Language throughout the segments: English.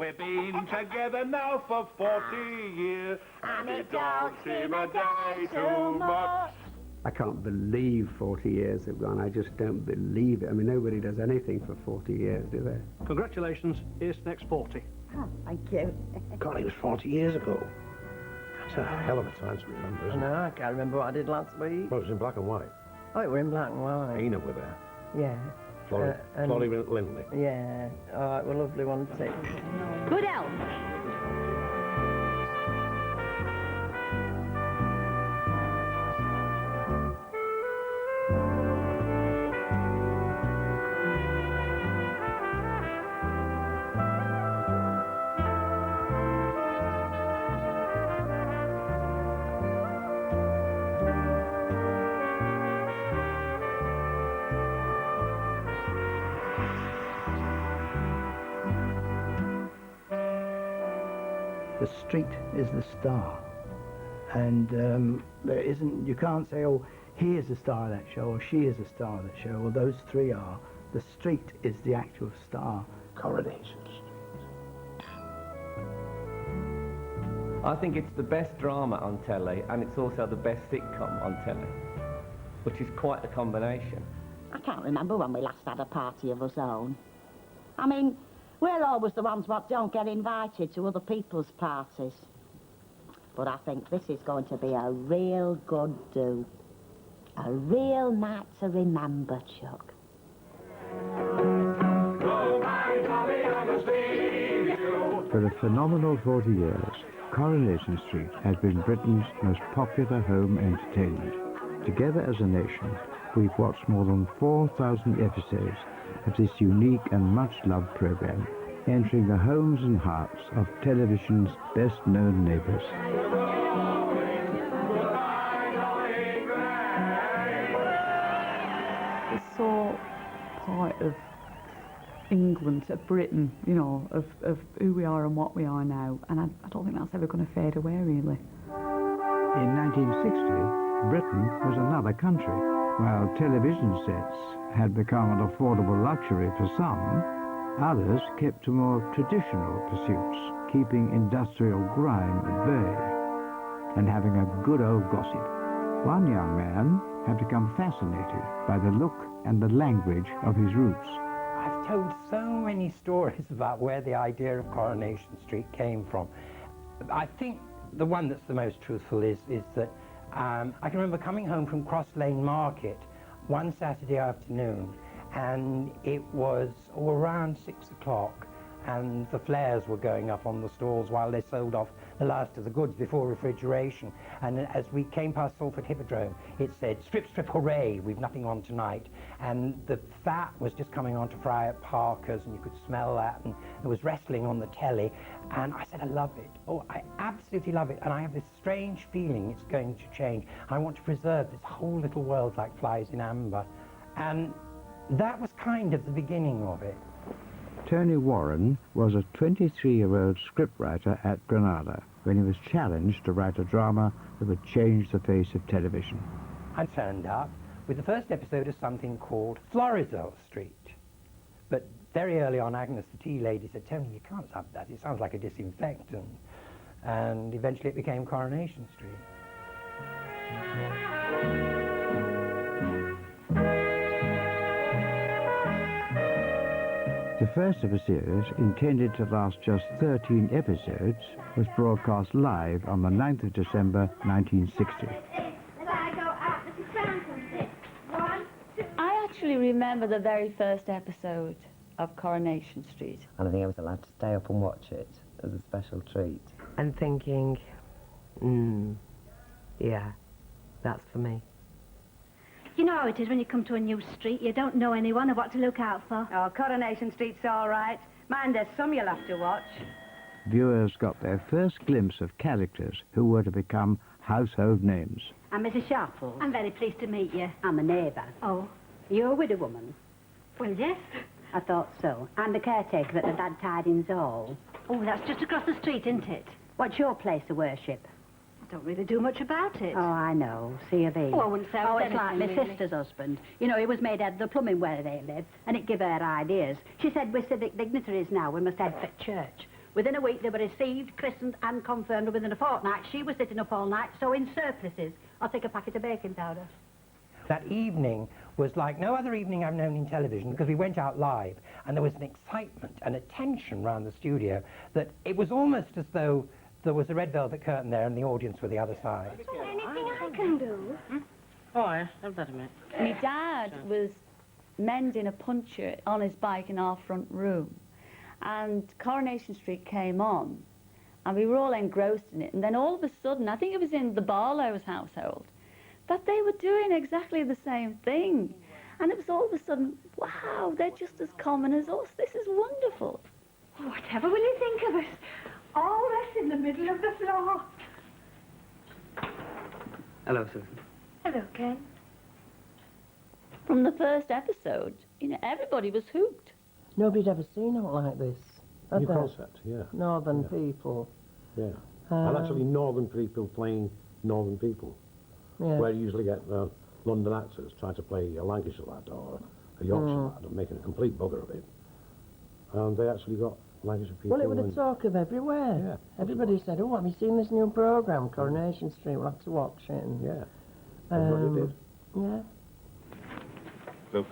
We've been together now for 40 years, and it don't seem a day too much. I can't believe 40 years have gone. I just don't believe it. I mean, nobody does anything for 40 years, do they? Congratulations, here's the next 40. Oh, thank you. God, it was 40 years ago. That's a hell of a time to remember, I isn't it? know, I can't remember what I did last week. Well, it was in black and white. Oh, it were in black and white. Ena were there. Yeah. Florrie Lindley. Yeah. Oh, it was a lovely one to take. Good health. The street is the star, and you can't say, oh, he is the star of that show, or she is the star of that show, or those three are. The street is the actual star. Coronation Street. I think it's the best drama on telly, and it's also the best sitcom on telly, which is quite a combination. I can't remember when we last had a party of our own. I mean, we're always the ones what don't get invited to other people's parties. But I think this is going to be a real good do. A real night to remember, Chuck. For a phenomenal 40 years, Coronation Street has been Britain's most popular home entertainment. Together as a nation, we've watched more than 4,000 episodes of this unique and much-loved program, entering the homes and hearts of television's best-known neighbours. It's so part of England, of Britain, you know, of who we are and what we are now, and I don't think that's ever going to fade away, really. In 1960, Britain was another country. While television sets had become an affordable luxury for some, others kept to more traditional pursuits, keeping industrial grime at bay and having a good old gossip. One young man had become fascinated by the look and the language of his roots. I've told so many stories about where the idea of Coronation Street came from. I think the one that's the most truthful is that I can remember coming home from Cross Lane Market one Saturday afternoon, and it was around 6 o'clock, and the flares were going up on the stalls while they sold off the last of the goods before refrigeration. And as we came past Salford Hippodrome, it said, "Strip, strip, hooray, we've nothing on tonight." And the fat was just coming on to fry at Parker's, and you could smell that, and there was wrestling on the telly. And I said, I love it. Oh, I absolutely love it. And I have this strange feeling it's going to change. I want to preserve this whole little world like flies in amber. And that was kind of the beginning of it. Tony Warren was a 23-year-old scriptwriter at Granada when he was challenged to write a drama that would change the face of television. I turned up with the first episode of something called Florizel Street. But very early on, Agnes, the tea lady, said, "Tony, you can't have that. It sounds like a disinfectant." And eventually it became Coronation Street. The first of a series, intended to last just 13 episodes, was broadcast live on the 9th of December 1960. I actually remember the very first episode of Coronation Street. And I think I was allowed to stay up and watch it as a special treat. And thinking, yeah, that's for me. You know how it is when you come to a new street. You don't know anyone or what to look out for. Oh, Coronation Street's all right. Mind, there's some you'll have to watch. Viewers got their first glimpse of characters who were to become household names. I'm Mrs. Sharples. I'm very pleased to meet you. I'm a neighbour. Oh. You're a widow woman? Well, yes. I thought so. I'm the caretaker at the Dad Tidings Hall. Oh, that's just across the street, isn't it? What's your place of worship? I don't really do much about it. Oh, I know. C of E. Oh, I wouldn't say I was it's like my anything, really. sister's husband. You know, he was made head of the plumbing where they live, and it gave her ideas. She said, we're civic dignitaries now, we must head for church. Within a week, they were received, christened and confirmed. Within a fortnight, she was sitting up all night sewing surplices. I'll take a packet of baking powder. That evening was like no other evening I've known in television, because we went out live and there was an excitement and a tension around the studio that it was almost as though there was a red velvet curtain there and the audience were the other side. Anything I can do? Oh, yes, I've got a minute. My dad was mending a puncture on his bike in our front room, and Coronation Street came on, and we were all engrossed in it, and then all of a sudden, I think it was in the Barlow's household, that they were doing exactly the same thing. And it was all of a sudden, wow, they're just as common as us. This is wonderful. Whatever will you think of us? All rest in the middle of the floor. Hello, Susan. Hello, Ken. From the first episode, you know, everybody was hooked. Nobody'd ever seen it like this. had New they? concept, yeah. Northern people. Yeah. And actually northern people playing northern people. Yeah. Where you usually get London actors trying to play a Lancashire lad or a Yorkshire lad and making a complete bugger of it. And they actually got Lancashire people. Well, it was the talk of everywhere. Yeah. Everybody said, oh, have you seen this new programme, Coronation Street? We'll have to watch it. And, yeah. Everybody did. Yeah. Look.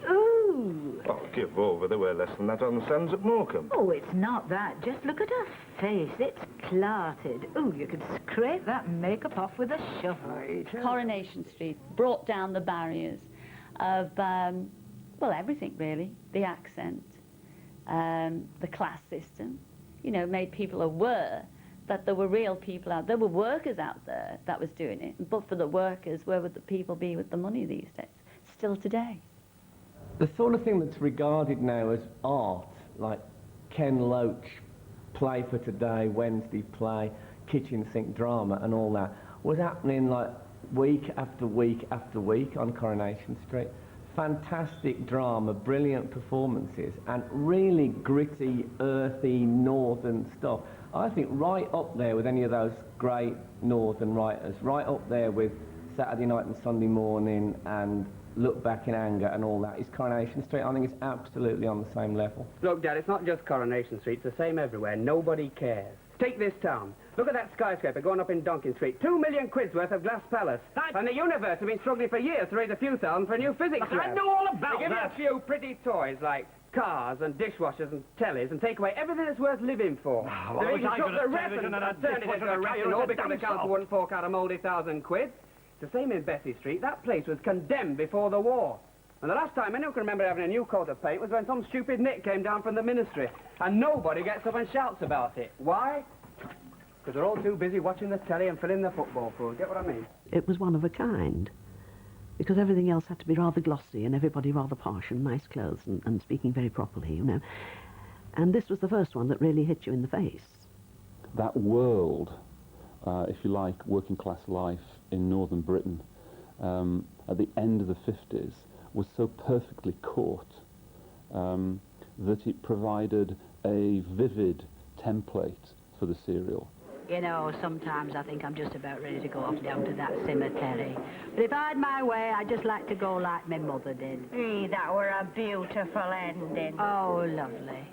Ooh. Oh, give over. They weigh less than that on the sands at Morecambe. Oh, it's not that. Just look at her face. It's clotted. Ooh, you could scrape that makeup off with a shovel. Coronation Street brought down the barriers of, well, everything really. The accent, the class system, you know, made people aware that there were real people out there. There were workers out there that was doing it. But for the workers, where would the people be with the money these days? Still today. The sort of thing that's regarded now as art, like Ken Loach, Play for Today, Wednesday Play, Kitchen Sink Drama and all that, was happening like week after week after week on Coronation Street. Fantastic drama, brilliant performances, and really gritty, earthy, northern stuff. I think right up there with any of those great northern writers, right up there with Saturday Night and Sunday Morning and Look Back in Anger and all that, is Coronation Street. I think it's absolutely on the same level. Look, Dad, it's not just Coronation Street. It's the same everywhere. Nobody cares. Take this town. Look at that skyscraper going up in Donkin Street. 2 million quid's worth of glass palace. And the universe have been struggling for years to raise a few thousand for a new physics lab. I know all about They give that. you a few pretty toys like cars and dishwashers and tellies and take away everything that's worth living for. Oh, They what was even I took gonna the do reference with and turned it into a restaurant all because the council wouldn't fork out a mouldy 1,000 quid. It's the same in Bessie Street. That place was condemned before the war. And the last time anyone can remember having a new coat of paint was when some stupid Nick came down from the ministry. And nobody gets up and shouts about it. Why? Because they're all too busy watching the telly and filling the football pool. Get what I mean? It was one of a kind, because everything else had to be rather glossy and everybody rather posh and nice clothes and speaking very properly, you know. And this was the first one that really hit you in the face. That world, if you like, working class life in northern Britain at the end of the 50s was so perfectly caught that it provided a vivid template for the serial. You know, sometimes I think I'm just about ready to go off down to that cemetery. But if I had my way, I'd just like to go like my mother did. That were a beautiful ending. Oh, lovely.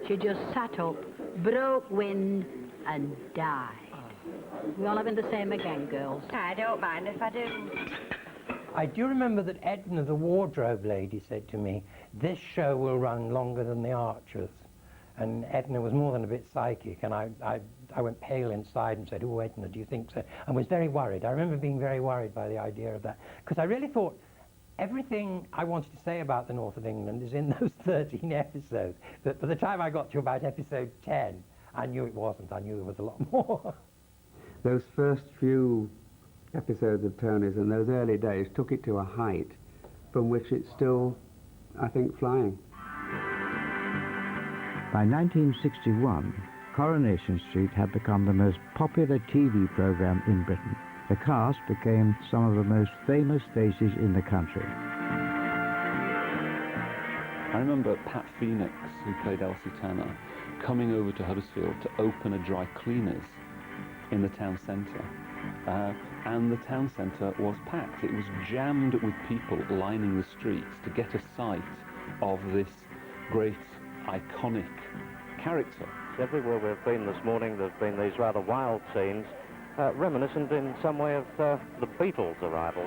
She just sat up, broke wind, and died. We all having the same again, girls. I don't mind if I do. I do remember that Edna, the wardrobe lady, said to me, this show will run longer than the Archers. And Edna was more than a bit psychic, and I went pale inside and said, oh, Edna, do you think so? And was very worried. I remember being very worried by the idea of that, because I really thought everything I wanted to say about the north of England is in those 13 episodes. But by the time I got to about episode 10, I knew it wasn't. I knew there was a lot more. Those first few episodes of Tony's and those early days took it to a height from which it's still, I think, flying. By 1961, Coronation Street had become the most popular TV programme in Britain. The cast became some of the most famous faces in the country. I remember Pat Phoenix, who played Elsie Tanner, coming over to Huddersfield to open a dry cleaners in the town centre. And the town centre was packed. It was jammed with people lining the streets to get a sight of this great, iconic character. Everywhere we've been this morning, there's been these rather wild scenes, reminiscent in some way of the Beatles' arrival.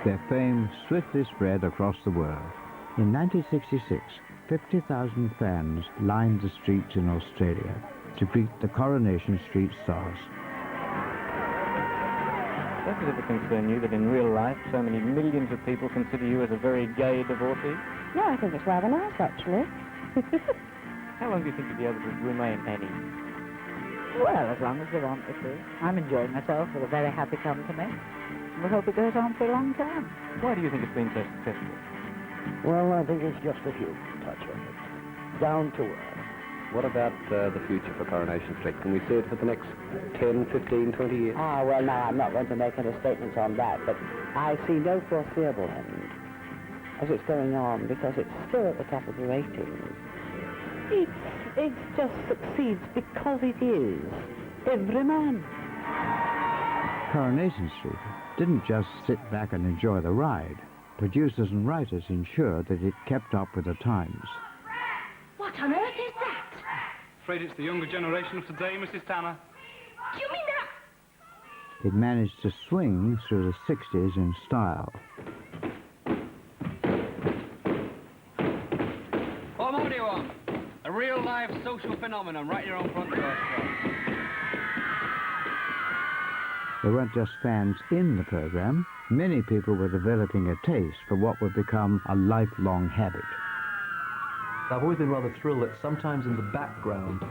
Their fame swiftly spread across the world. In 1966, 50,000 fans lined the streets in Australia to greet the Coronation Street stars. Does it ever concern you that in real life so many millions of people consider you as a very gay divorcee? No, I think it's rather nice, actually. How long do you think you'll be able to remain Annie? Well, as long as they want me to. I'm enjoying myself with a very happy company. We hope it goes on for a long time. Why do you think it's been so successful? Well, I think it's just a human touch of it. Down to earth. What about the future for Coronation Street? Can we see it for the next 10, 15, 20 years? Ah, well, no, I'm not going to make any statements on that, but I see no foreseeable end as it's going on, because it's still at the top of the ratings. It just succeeds because it is every man. Coronation Street didn't just sit back and enjoy the ride. Producers and writers ensured that it kept up with the times. What on earth is that? Afraid it's the younger generation of today, Mrs. Tanner. Do you mean that? It managed to swing through the 60s in style. What more do you want? A real-life social phenomenon right here on front door. There weren't just fans in the program. Many people were developing a taste for what would become a lifelong habit. I've always been rather thrilled that sometimes in the background,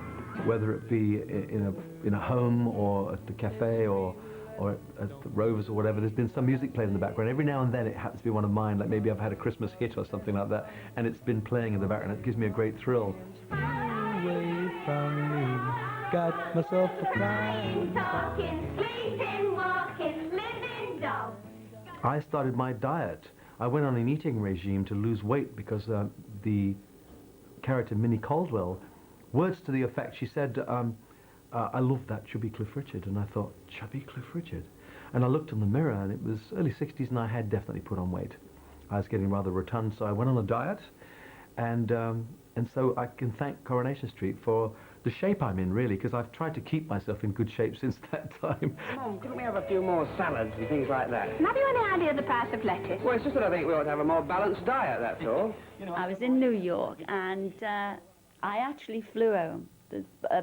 whether it be in a home or at the cafe or at the Rovers or whatever, there's been some music played in the background. Every now and then it happens to be one of mine, like maybe I've had a Christmas hit or something like that, and it's been playing in the background. It gives me a great thrill. Away from me, got myself a crying. Talking, sleeping, walking, living dog. I started my diet. I went on an eating regime to lose weight because the character Minnie Caldwell, words to the effect, she said, I love that chubby Cliff Richard. And I thought, chubby Cliff Richard? And I looked in the mirror, and it was early 60s, and I had definitely put on weight. I was getting rather rotund, so I went on a diet, and so I can thank Coronation Street for the shape I'm in, really, because I've tried to keep myself in good shape since that time. Mum, couldn't we have a few more salads and things like that? Have you any idea of the price of lettuce? Well, it's just that I think we ought to have a more balanced diet, that's all. I was in New York, and I actually flew home.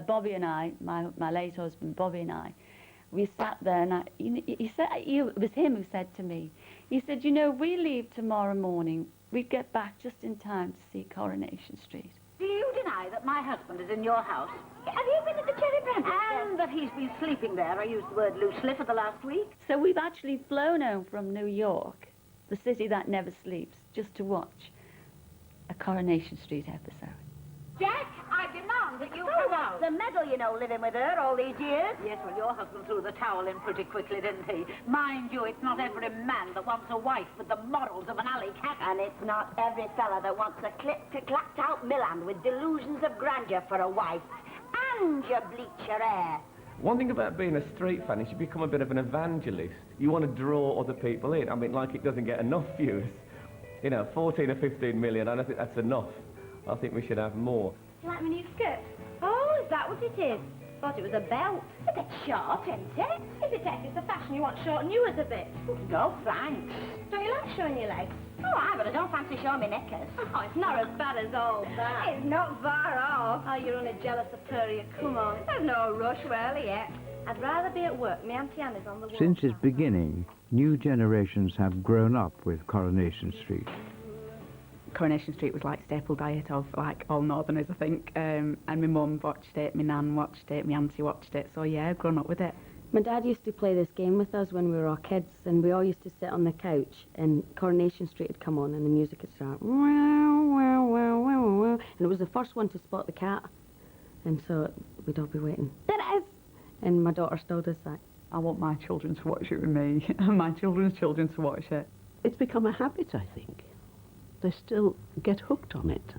Bobby and I, my late husband Bobby and I, we sat there, and it was him who said to me, he said, you know, we leave tomorrow morning, we'd get back just in time to see Coronation Street. Do you deny that my husband is in your house? Have you been at the Cherry Branch? And that he's been sleeping there, I used the word loosely, for the last week? So we've actually flown home from New York, the city that never sleeps, just to watch a Coronation Street episode. Jack, I demand that you come out. The medal, you know, living with her all these years. Yes, well, your husband threw the towel in pretty quickly, didn't he? Mind you, it's not every man that wants a wife with the morals of an alley cat. And it's not every fella that wants a clipped-to-clapped-out Milan with delusions of grandeur for a wife. And you bleach your hair. One thing about being a street fan is you become a bit of an evangelist. You want to draw other people in. I mean, like it doesn't get enough views. You know, 14 or 15 million, I don't think that's enough. I think we should have more. Do you like my new skirt? Oh, is that what it is? Thought it was a belt. It's a bit short, isn't it? Is it, Ed? It's the fashion you want shorten you as a bit. No, thanks. Don't you like showing your legs? Oh, aye, but I don't fancy showing me knickers. Oh, it's not as bad as all that. It's not far off. Oh, you're only jealous of Turia. Come on. There's no rush. We're early yet. I'd rather be at work. My Auntie Anna's on the wall. Since its beginning, new generations have grown up with Coronation Street. Coronation Street was like staple diet of like all Northerners, I think. And my mum watched it, my nan watched it, my auntie watched it. So yeah, I've grown up with it. My dad used to play this game with us when we were all kids, and we all used to sit on the couch, and Coronation Street had come on, and the music would start, wow, wow, wow, wow, wow. And it was the first one to spot the cat, and so we'd all be waiting. There it is! And my daughter still does that. I want my children to watch it with me, and my children's children to watch it. It's become a habit, I think. They still get hooked on it.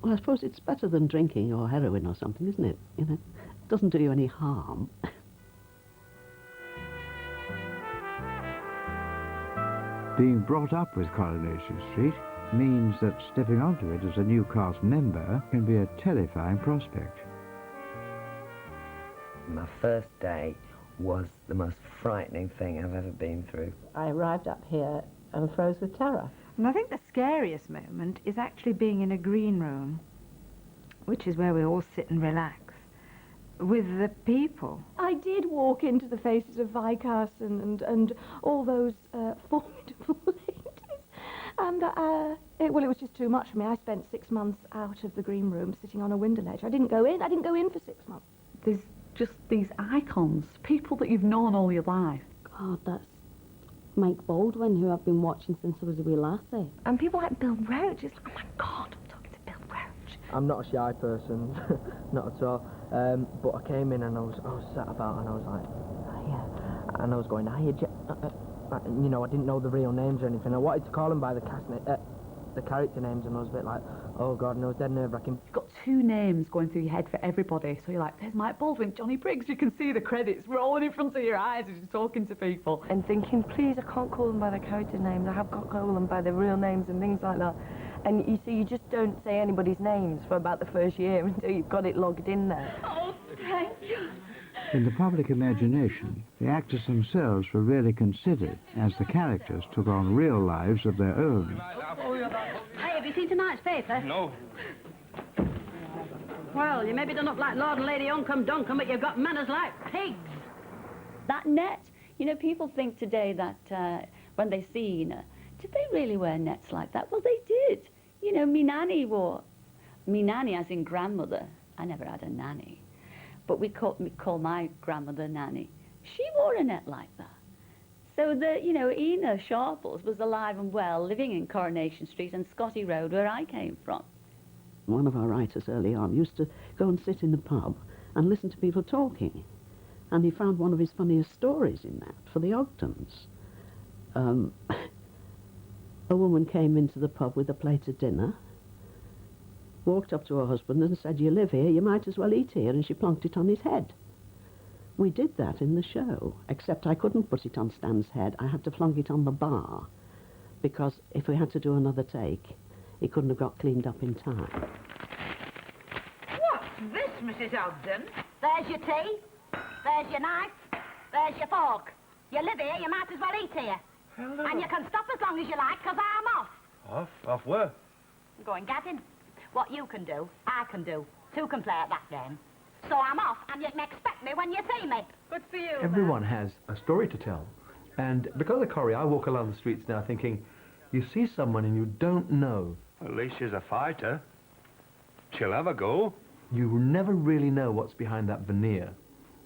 Well, I suppose it's better than drinking or heroin or something, isn't it? You know, it doesn't do you any harm. Being brought up with Coronation Street means that stepping onto it as a new cast member can be a terrifying prospect. My first day was the most frightening thing I've ever been through. I arrived up here and froze with terror. And I think the scariest moment is actually being in a green room, which is where we all sit and relax, with the people. I did walk into the faces of Viscount and all those formidable ladies. And, well, it was just too much for me. I spent 6 months out of the green room sitting on a window ledge. I didn't go in for 6 months. There's just these icons, people that you've known all your life. God, that's Mike Baldwin, who I've been watching since I was a wee lassie. And people like Bill Roach, it's like, oh my God, I'm talking to Bill Roach. I'm not a shy person, not at all. But I came in and I was sat about and I was like, hiya. And I was going, hiya, you know, I didn't know the real names or anything. I wanted to call them by the character names, and I was a bit like, oh God, no, it's dead nerve-wracking. You've got 2 names going through your head for everybody, so you're like, there's Mike Baldwin, Johnny Briggs, you can see the credits rolling in front of your eyes as you're talking to people. And thinking, please, I can't call them by their character names. I have got to call them by their real names and things like that. And you see, you just don't say anybody's names for about the first year until you've got it logged in there. Oh, thank you. In the public imagination, the actors themselves were really considered as the characters took on real lives of their own. Hey, have you seen tonight's paper? No. Well, you may be done up like Lord and Lady Oncom Doncom, but you've got manners like pigs. That net, you know, people think today that when they see, you know, did they really wear nets like that? Well, they did. You know, me nanny as in grandmother. I never had a nanny. But we call my grandmother Nanny. She wore a net like that. So you know, Ina Sharples was alive and well, living in Coronation Street and Scotty Road, where I came from. One of our writers early on used to go and sit in the pub and listen to people talking. And he found one of his funniest stories in that for the Ogdens. A woman came into the pub with a plate of dinner, walked up to her husband and said, you live here, you might as well eat here, and she plonked it on his head. We did that in the show, except I couldn't put it on Stan's head. I had to plonk it on the bar, because if we had to do another take, it couldn't have got cleaned up in time. What's this, Mrs. Ogden? There's your tea, there's your knife, there's your fork. You live here, you might as well eat here. Hello. And you can stop as long as you like, because I'm off. Off where? Go and get him. What you can do, I can do. 2 can play at that game. So I'm off, and you can expect me when you see me. Good for you. Everyone has a story to tell. And because of Corrie, I walk along the streets now thinking, you see someone and you don't know. At least she's a fighter. She'll have a go. You never really know what's behind that veneer.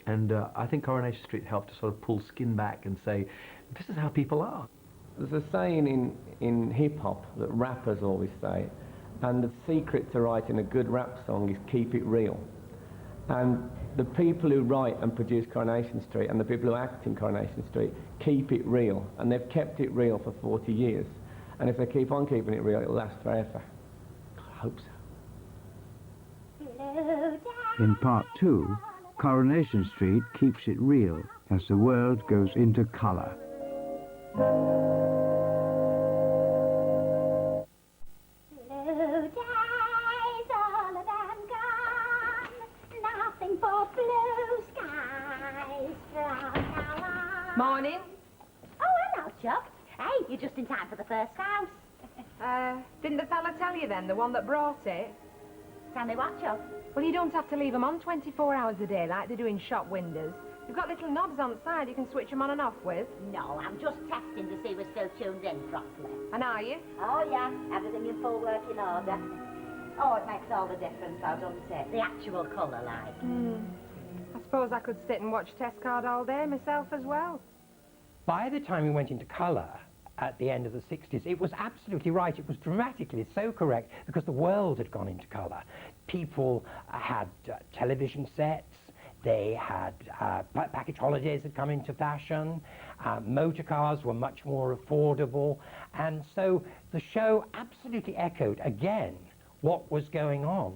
And I think Coronation Street helped to sort of pull skin back and say, this is how people are. There's a saying in hip-hop that rappers always say, and the secret to writing a good rap song is keep it real. And the people who write and produce Coronation Street and the people who act in Coronation Street keep it real, and they've kept it real for 40 years. And if they keep on keeping it real, it'll last forever. I hope so. In part 2, Coronation Street keeps it real as the world goes into colour. Morning. Oh, hello, Chuck. Hey, you're just in time for the first house. Didn't the fella tell you then, the one that brought it? Tell me what, Chuck? Well, you don't have to leave them on 24 hours a day like they do in shop windows. You've got little knobs on the side you can switch them on and off with. No, I'm just testing to see we're still tuned in properly. And are you? Oh, yeah. Everything in full working order. Oh, it makes all the difference, though, doesn't it? The actual colour, like. I suppose I could sit and watch test card all day myself as well. By the time we went into colour at the end of the 60s, it was absolutely right. It was dramatically so correct because the world had gone into colour. People had television sets, they had package holidays had come into fashion, motor cars were much more affordable, and so the show absolutely echoed again what was going on.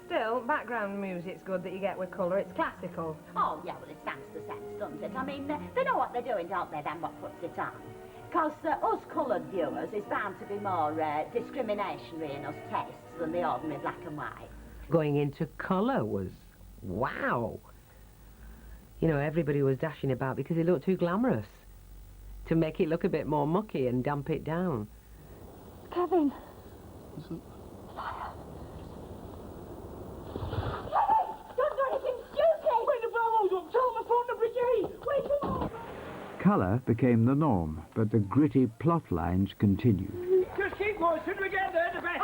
Still, background music's good that you get with colour. It's classical. Oh, yeah, well, it stands the sense, doesn't it? I mean, they know what they're doing, don't they, then what puts it on? Because us coloured viewers is bound to be more discriminationary in us tastes than the ordinary black and white. Going into colour was, wow. You know, everybody was dashing about because it looked too glamorous to make it look a bit more mucky and damp it down. Kevin. Colour became the norm, but the gritty plot lines continued. Just keep going. Sooner we get there, the better.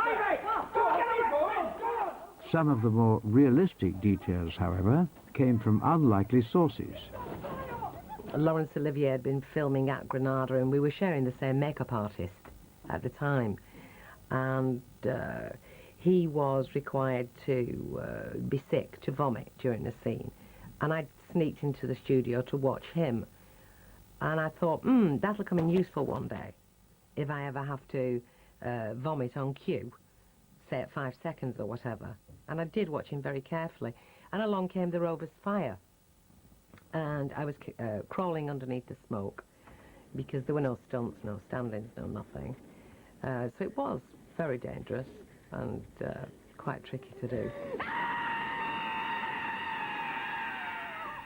Some of the more realistic details, however, came from unlikely sources. Laurence Olivier had been filming at Granada, and we were sharing the same makeup artist at the time. And he was required to be sick, to vomit during the scene. And I sneaked into the studio to watch him. And I thought, that'll come in useful one day if I ever have to vomit on cue, say at 5 seconds or whatever. And I did watch him very carefully. And along came the Rover's fire. And I was crawling underneath the smoke because there were no stunts, no stand-ins, no nothing. So it was very dangerous and quite tricky to do.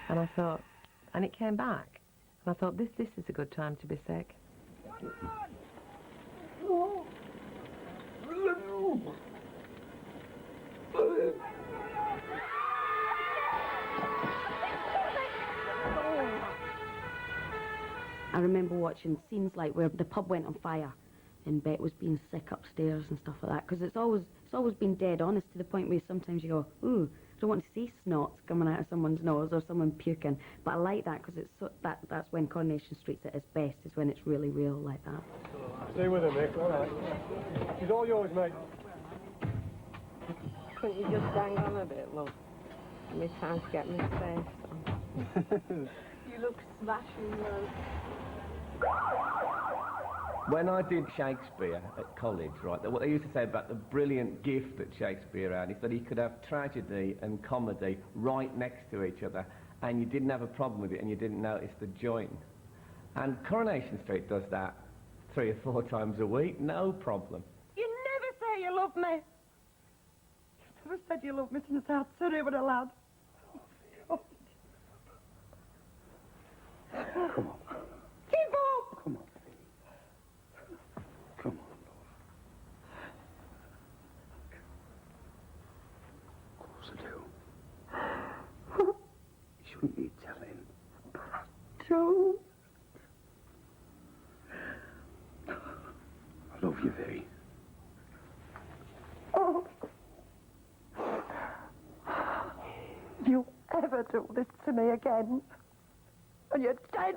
And I thought, and it came back. And I thought, this is a good time to be sick. I remember watching scenes like where the pub went on fire and Bet was being sick upstairs and stuff like that, because it's always been dead honest to the point where sometimes you go, ooh, I don't want to see snots coming out of someone's nose or someone puking. But I like that because it's that's when Coronation Street's at its best, is when it's really real like that. Stay with him, Mick. All right. It's all yours, mate. Couldn't you just hang on a bit, love? Give me time to get my face on. You look smashing, love. When I did Shakespeare at college, right, what they used to say about the brilliant gift that Shakespeare had is that he could have tragedy and comedy right next to each other, and you didn't have a problem with it, and you didn't notice the joint. And Coronation Street does that 3 or 4 times a week, no problem. You never say you love me. You never said you love me since I had Surrey with a lad. Come on. Keep up! Come on. Come on, love. Of course I do. You shouldn't be telling. But I Joe. I love you, V. Oh. If you ever do this to me again, and you're dead.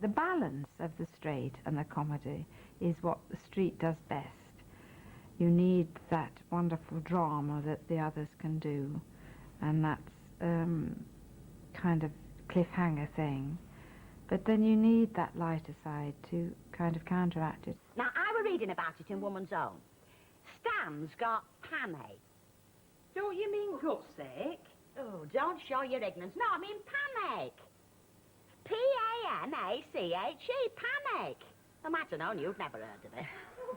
The balance of the straight and the comedy is what the street does best. You need that wonderful drama that the others can do, and that's kind of cliffhanger thing. But then you need that lighter side to kind of counteract it. Now, I were reading about it in Woman's Own. Stan's got panic. Don't you mean gutsick? Oh, don't show your ignorance. No, I mean panic. P-A-N-A-C-H-E, panic. I might have known you've never heard of it.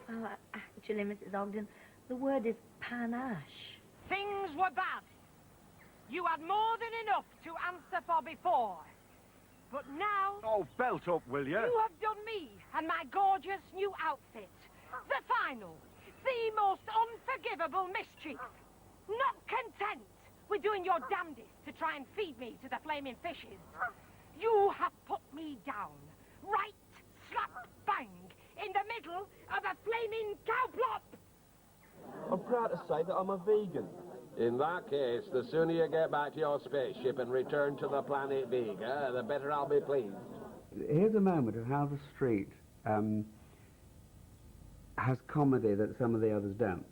Well, actually, Mrs. Ogden, the word is panache. Things were bad. You had more than enough to answer for before. But now... Oh, belt up, will you? You have done me and my gorgeous new outfit. The final, the most unforgivable mischief. Not content with doing your damnedest to try and feed me to the flaming fishes, you have put me down, right slap bang, in the middle of a flaming cow plop. I'm proud to say that I'm a vegan. In that case, the sooner you get back to your spaceship and return to the planet Vega, the better I'll be pleased. Here's a moment of how the street has comedy that some of the others don't.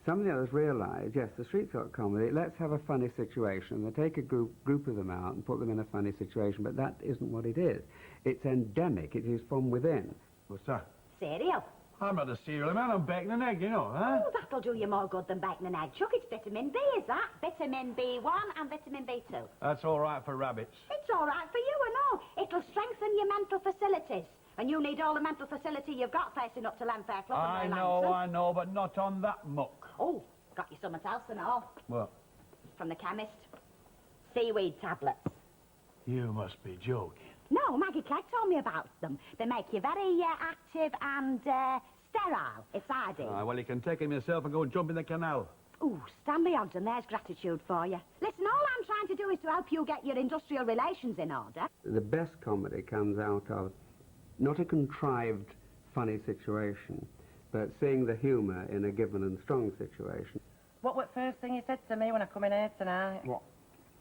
Some of the others realise, yes, the street's got comedy, let's have a funny situation. They take a group of them out and put them in a funny situation, but that isn't what it is. It's endemic, it is from within. What's that? Cereal. I'm not a cereal man, I'm baking an egg, you know, huh? Oh, that'll do you more good than bacon and egg. Chuck, it's vitamin B, is that? Vitamin B1 and vitamin B2. That's all right for rabbits. It's all right for you, I know. It'll strengthen your mental facilities And you need all the mental facility you've got facing up to Lenfair Club I and know, but not on that muck. Oh, got you something else and all. What? From the chemist. Seaweed tablets. You must be joking. No, Maggie Clegg told me about them. They make you very active and sterile. It's ideal. Well, you can take him yourself and go and jump in the canal. Ooh, Stanley Ogden, there's gratitude for you. Listen, all I'm trying to do is to help you get your industrial relations in order. The best comedy comes out of not a contrived, funny situation, but seeing the humour in a given and strong situation. What was the first thing you said to me when I come in here tonight? What?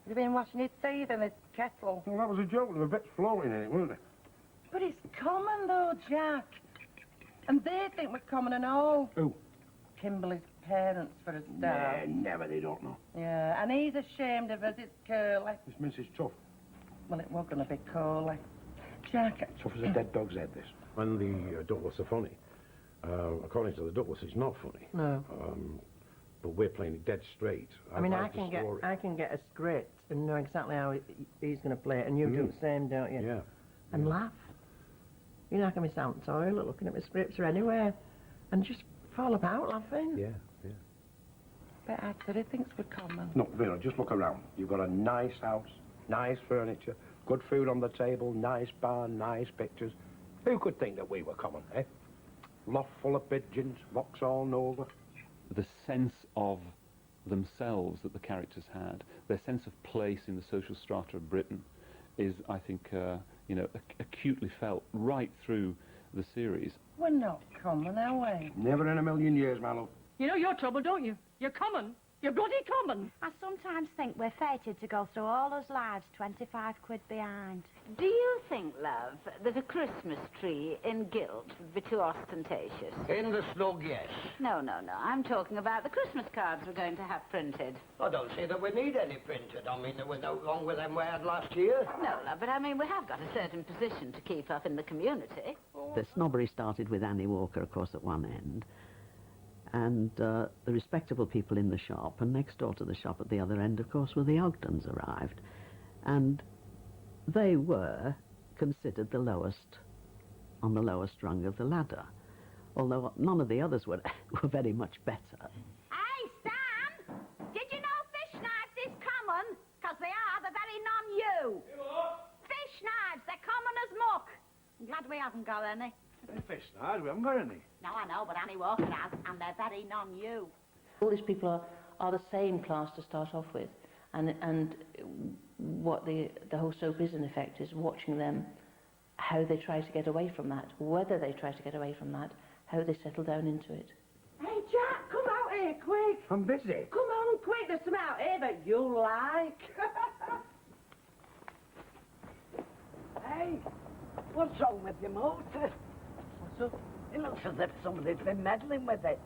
You've been washing your teeth in the kettle. Well, that was a joke. There were bits floating in it, weren't there? But it's common, though, Jack. And they think we're common and all. Who? Kimberly's parents, for a start. Never, they don't know. Yeah, and he's ashamed of us, it's Curly. This Mrs. Tough. Well, it was going to be Curly. Jack... Tough as a dead dog's head, this. When the Douglas are funny, according to the Douglas, it's not funny. No. But we're playing it dead straight. I mean, like I can get a script and know exactly how he's going to play it, and you do the same, don't you? Yeah. And laugh. You're not going to be sound toilet looking at my scripts or anywhere, and just fall about laughing. Yeah. But actually, he thinks we're common. No, Vera, just look around. You've got a nice house, nice furniture, good food on the table, nice barn, nice pictures. Who could think that we were common, eh? Loft full of pigeons, Vauxhall over. The sense of themselves that the characters had, their sense of place in the social strata of Britain is, I think, acutely felt right through the series. We're not common, are we? Never in a million years, my love. You know your trouble, don't you? You're common. You're bloody common. I sometimes think we're fated to go through all those lives 25 quid behind. Do you think, love, that a Christmas tree in gilt would be too ostentatious? In the slug, yes. No. I'm talking about the Christmas cards we're going to have printed. I don't see that we need any printed. I mean, there was no wrong with them we had last year. No, love, but I mean, we have got a certain position to keep up in the community. The snobbery started with Annie Walker, of course, at one end, and the respectable people in the shop, and next door to the shop at the other end, of course, were the Ogdens arrived. And they were considered the lowest, on the lowest rung of the ladder, although none of the others were very much better. Hey, Stan! Did you know fish knives is common? Because they are the very non-you. Fish knives, they're common as muck. I'm glad we haven't got any. Fish knives, we haven't got any. No, I know, but Annie Walker has, and they're very non-you. All these people are the same class to start off with, and what the whole soap is, in effect, is watching them, how they try to get away from that, whether they try to get away from that, how they settle down into it. Hey, Jack, come out here, quick. I'm busy. Come on, quick, there's some out here that you like. Hey, what's wrong with your motor? What's up? It looks as if somebody's been meddling with it.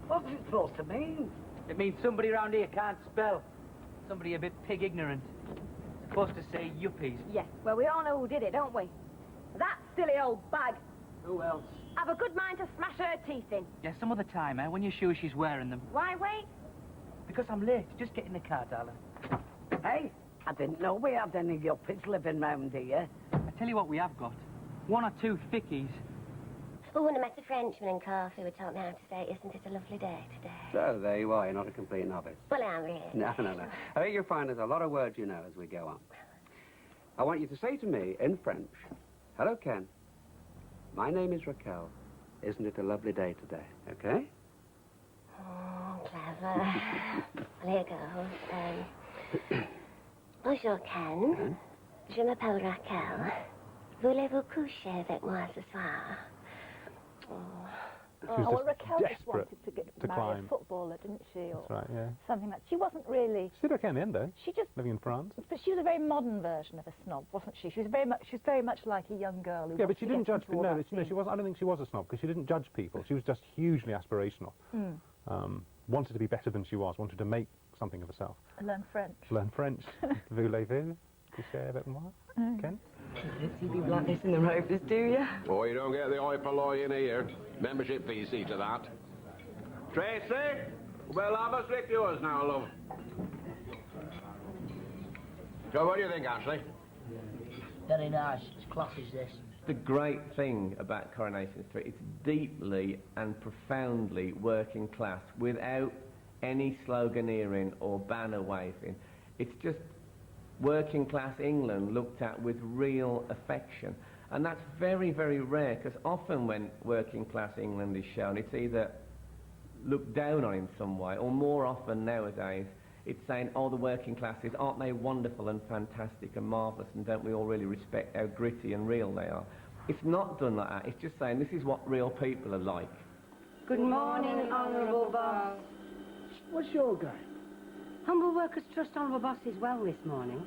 What's it supposed to mean? It means somebody around here can't spell. Somebody a bit pig ignorant. It's supposed to say yuppies. Yes, well, we all know who did it, don't we? That silly old bag. Who else? I've a good mind to smash her teeth in. Yeah, some other time, eh? When you're sure she's wearing them. Why wait? Because I'm late. Just get in the car, darling. Hey, I didn't know we had any yuppies living round here. I tell you what we have got. One or two thickies. Oh, when I met a Frenchman in coffee who taught me how to say, isn't it a lovely day today? So, there you are. You're not a complete novice. Well, I'm really. No. I think you'll find there's a lot of words you know as we go on. I want you to say to me, in French, hello, Ken. My name is Raquel. Isn't it a lovely day today? Okay? Oh, clever. Well, here goes. Bonjour, Ken. Je m'appelle Raquel. Voulez-vous coucher avec moi ce soir? Well, Raquel just wanted to marry a footballer, didn't she? Or That's right, yeah. something like. She wasn't really. She did okay in the end, though. She just living in France. But she was a very modern version of a snob, wasn't she? She was very much like a young girl who. Yeah, but she didn't judge. No, No, she was. I don't think she was a snob because she didn't judge people. She was just hugely aspirational. Wanted to be better than she was. Wanted to make something of herself. Learn French. Learn French. Voulez-vous coucher avec moi, Ken? You don't see people like this in the Rovers, do you? Oh, you don't get the oi polloi in here. Membership fee, see to that. Tracy, we'll have a slip yours now, love. So what do you think, Ashley? Very nice. As classy as this. the great thing about Coronation Street. It's deeply and profoundly working class without any sloganeering or banner waving. It's just working class England looked at with real affection. And that's very, very rare, because often when working class England is shown, it's either looked down on in some way, or more often nowadays, it's saying, oh, the working classes, aren't they wonderful and fantastic and marvellous, and don't we all really respect how gritty and real they are? It's not done like that. It's just saying this is what real people are like. Good morning, Honourable Boss. What's your game? Humble Workers Trust Honourable Boss is well this morning.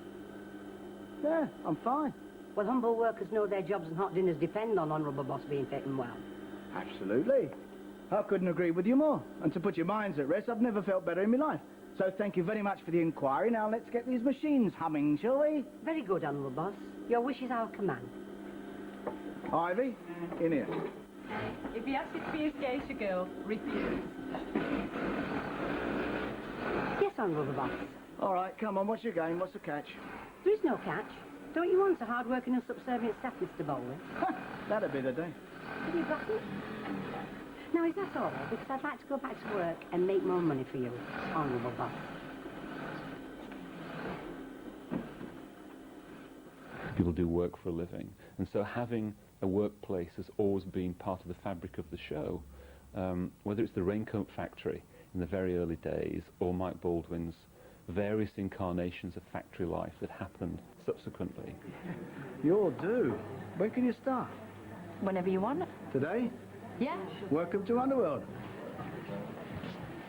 Yeah, I'm fine. Well, humble workers know their jobs and hot dinners depend on Honourable Boss being fit and well. Absolutely. I couldn't agree with you more. And to put your minds at rest, I've never felt better in my life. So thank you very much for the inquiry. Now let's get these machines humming, shall we? Very good, Honourable Boss. Your wish is our command. Ivy, in here. If he asks you to be his geisha girl, refuse. Yes, Honourable Boss. All right, come on, what's your game? What's the catch? There is no catch. Don't you want a hard-working and subservient staff, Mr. Bowley? That'd be the day. Have you got it? Now, is that all right? Because I'd like to go back to work and make more money for you, Honourable Boss. People do work for a living, and so having a workplace has always been part of the fabric of the show. Whether it's the Raincoat Factory in the very early days, or Mike Baldwin's various incarnations of factory life that happened subsequently. You're due. When can you start? Whenever you want. Today? Yeah. Welcome to Underworld.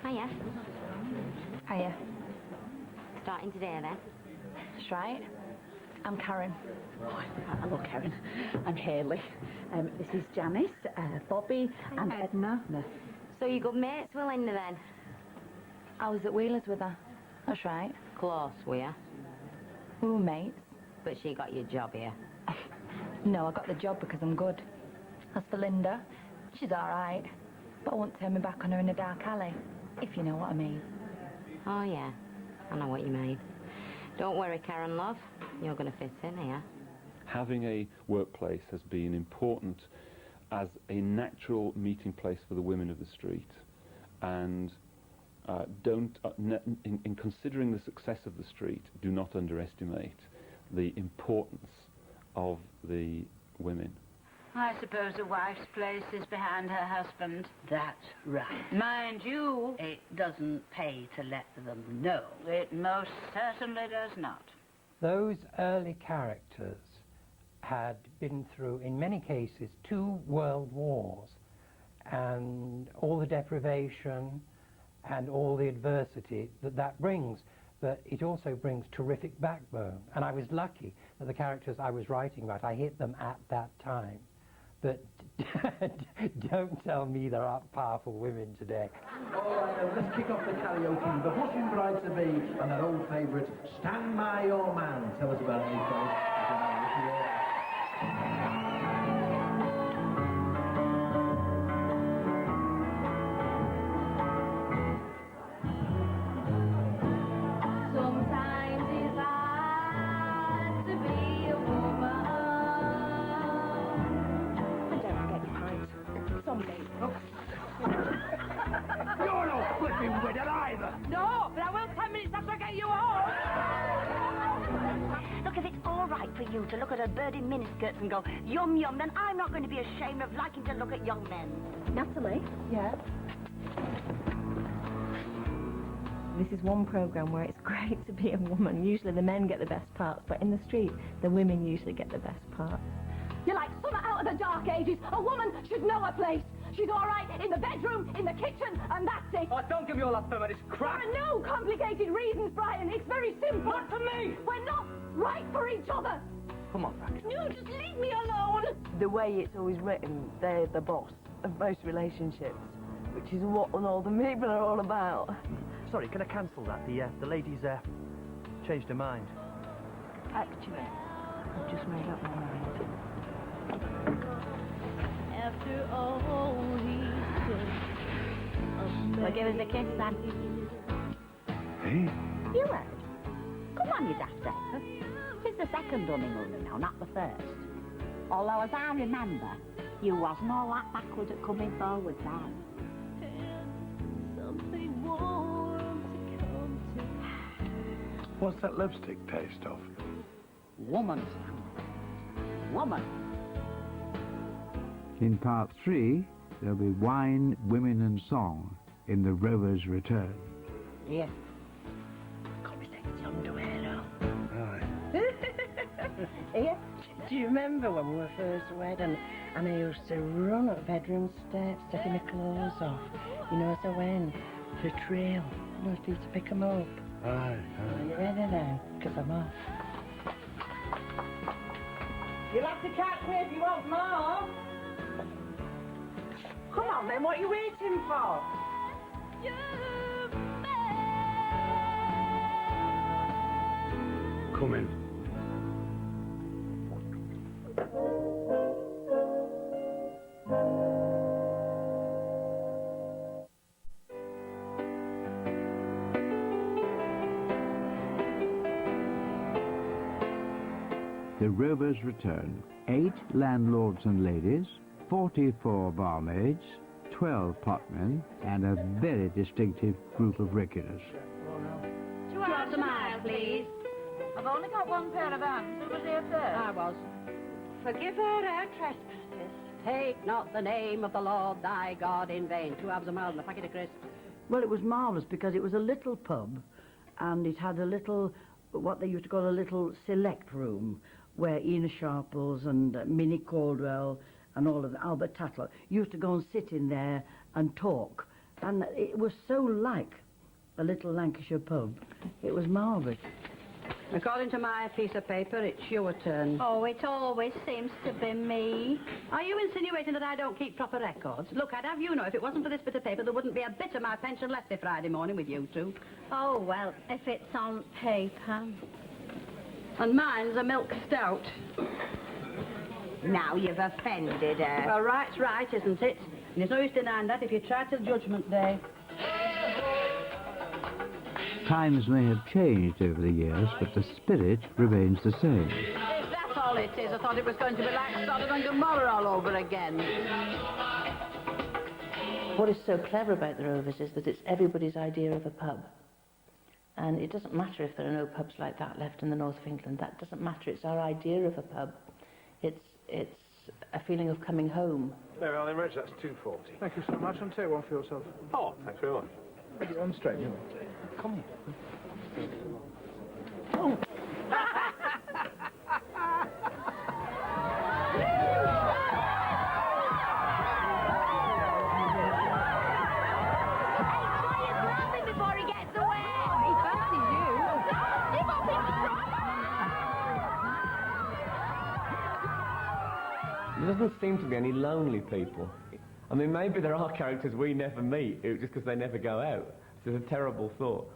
Hiya. Hiya. Starting today, then? That's right. I'm Karen. Hello, Karen. I'm Hayley. This is Janice, Bobby, and Edna. So you got mates with Linda, then? I was at Wheeler's with her. That's right. Close, were you? We were mates. But she got your job here. No, I got the job because I'm good. As for Linda, she's all right. But I won't turn my back on her in a dark alley, if you know what I mean. Oh, yeah. I know what you mean. Don't worry, Karen, love. You're going to fit in here. Having a workplace has been important as a natural meeting place for the women of the street, and in considering the success of the street, do not underestimate the importance of the women. I suppose a wife's place is behind her husband. That's right. Mind you, It doesn't pay to let them know. it most certainly does not. Those early characters had been through, in many cases, 2 world wars, and all the deprivation and all the adversity that brings. But it also brings terrific backbone. And I was lucky that the characters I was writing about, I hit them at that time. But don't tell me there aren't powerful women today. All right, let's kick off the karaoke. The blushing bride-to-be and their old favourite, Stand By Your Man. Tell us about it, folks. Sometimes it's hard to be a woman. And don't forget your pints. Someday. You're no flipping winner either. No, but I will 10 minutes after I get you home. Look, if it's all right for you to look at a bird in miniskirts and go, yum, yum, then I'm not going to be ashamed of liking to look at young men. Natalie? Yeah? This is one programme where it's great to be a woman. Usually the men get the best parts, but in the street, the women usually get the best part. You're like summer out of the dark ages. A woman should know her place. She's all right in the bedroom, in the kitchen, and that's it. Oh, don't give me all that feminist crap. There are no complicated reasons, Brian. It's very simple. Not for me. We're not right for each other. Come on, back. No, just leave me alone. The way it's always written, they're the boss of most relationships, which is what all the people are all about. Sorry, can I cancel that? The lady's changed her mind. Actually, I've just made up my mind. After all these years. Well, give us a kiss, then. Hey? You heard? Come on, you daft sucker. It's the second honeymoon now, not the first. Although, as I remember, you wasn't all that backward at coming forward then. Something warm to come to. What's that lipstick taste of? Woman. Woman. In part 3, there'll be wine, women and song in The Rover's Return. Yes. Here, do you remember when we were first wed and I used to run up bedroom steps, taking my clothes off, you know, as I went, for a trail, you know, for you to pick 'em up. Aye, Are you ready now? Because I'm off. You'll have to catch me if you want more. Come on then, what are you waiting for? Come in. The Rover's Return. 8 landlords and ladies, 44 barmaids, 12 potmen, and a very distinctive group of regulars. 2 hours a mile, please. I've only got one pair of hands. Who was here first? I was. Forgive her her trespasses. Take not the name of the Lord thy God in vain. 2 hours a mile and a packet of crisps. Well, it was marvellous because it was a little pub and it had a little, what they used to call a little select room where Ina Sharples and Minnie Caldwell and all of the Albert Tatler used to go and sit in there and talk. And it was so like a little Lancashire pub. It was marvellous. According to my piece of paper, it's your turn. Oh, it always seems to be me. Are you insinuating that I don't keep proper records? Look, I'd have you know, if it wasn't for this bit of paper, there wouldn't be a bit of my pension left this Friday morning with you two. Oh, well, if it's on paper. And mine's a milk stout. Now you've offended her. Well, right's right, isn't it? And there's no use denying that if you try till Judgment Day. Times may have changed over the years, but the spirit remains the same. If that's all it is, I thought it was going to be like Sodom and Gomorrah all over again. What is so clever about the Rovers is that it's everybody's idea of a pub. And it doesn't matter if there are no pubs like that left in the north of England. That doesn't matter. It's our idea of a pub. It's a feeling of coming home. Very well then, Rich, that's 2.40. Thank you so much, and take one for yourself. Oh, thanks very much. Get it on straight, you know. Come on. Oh. Before he gets away. He fancies you. There doesn't seem to be any lonely people. I mean, maybe there are characters we never meet, just because they never go out. It's a terrible thought.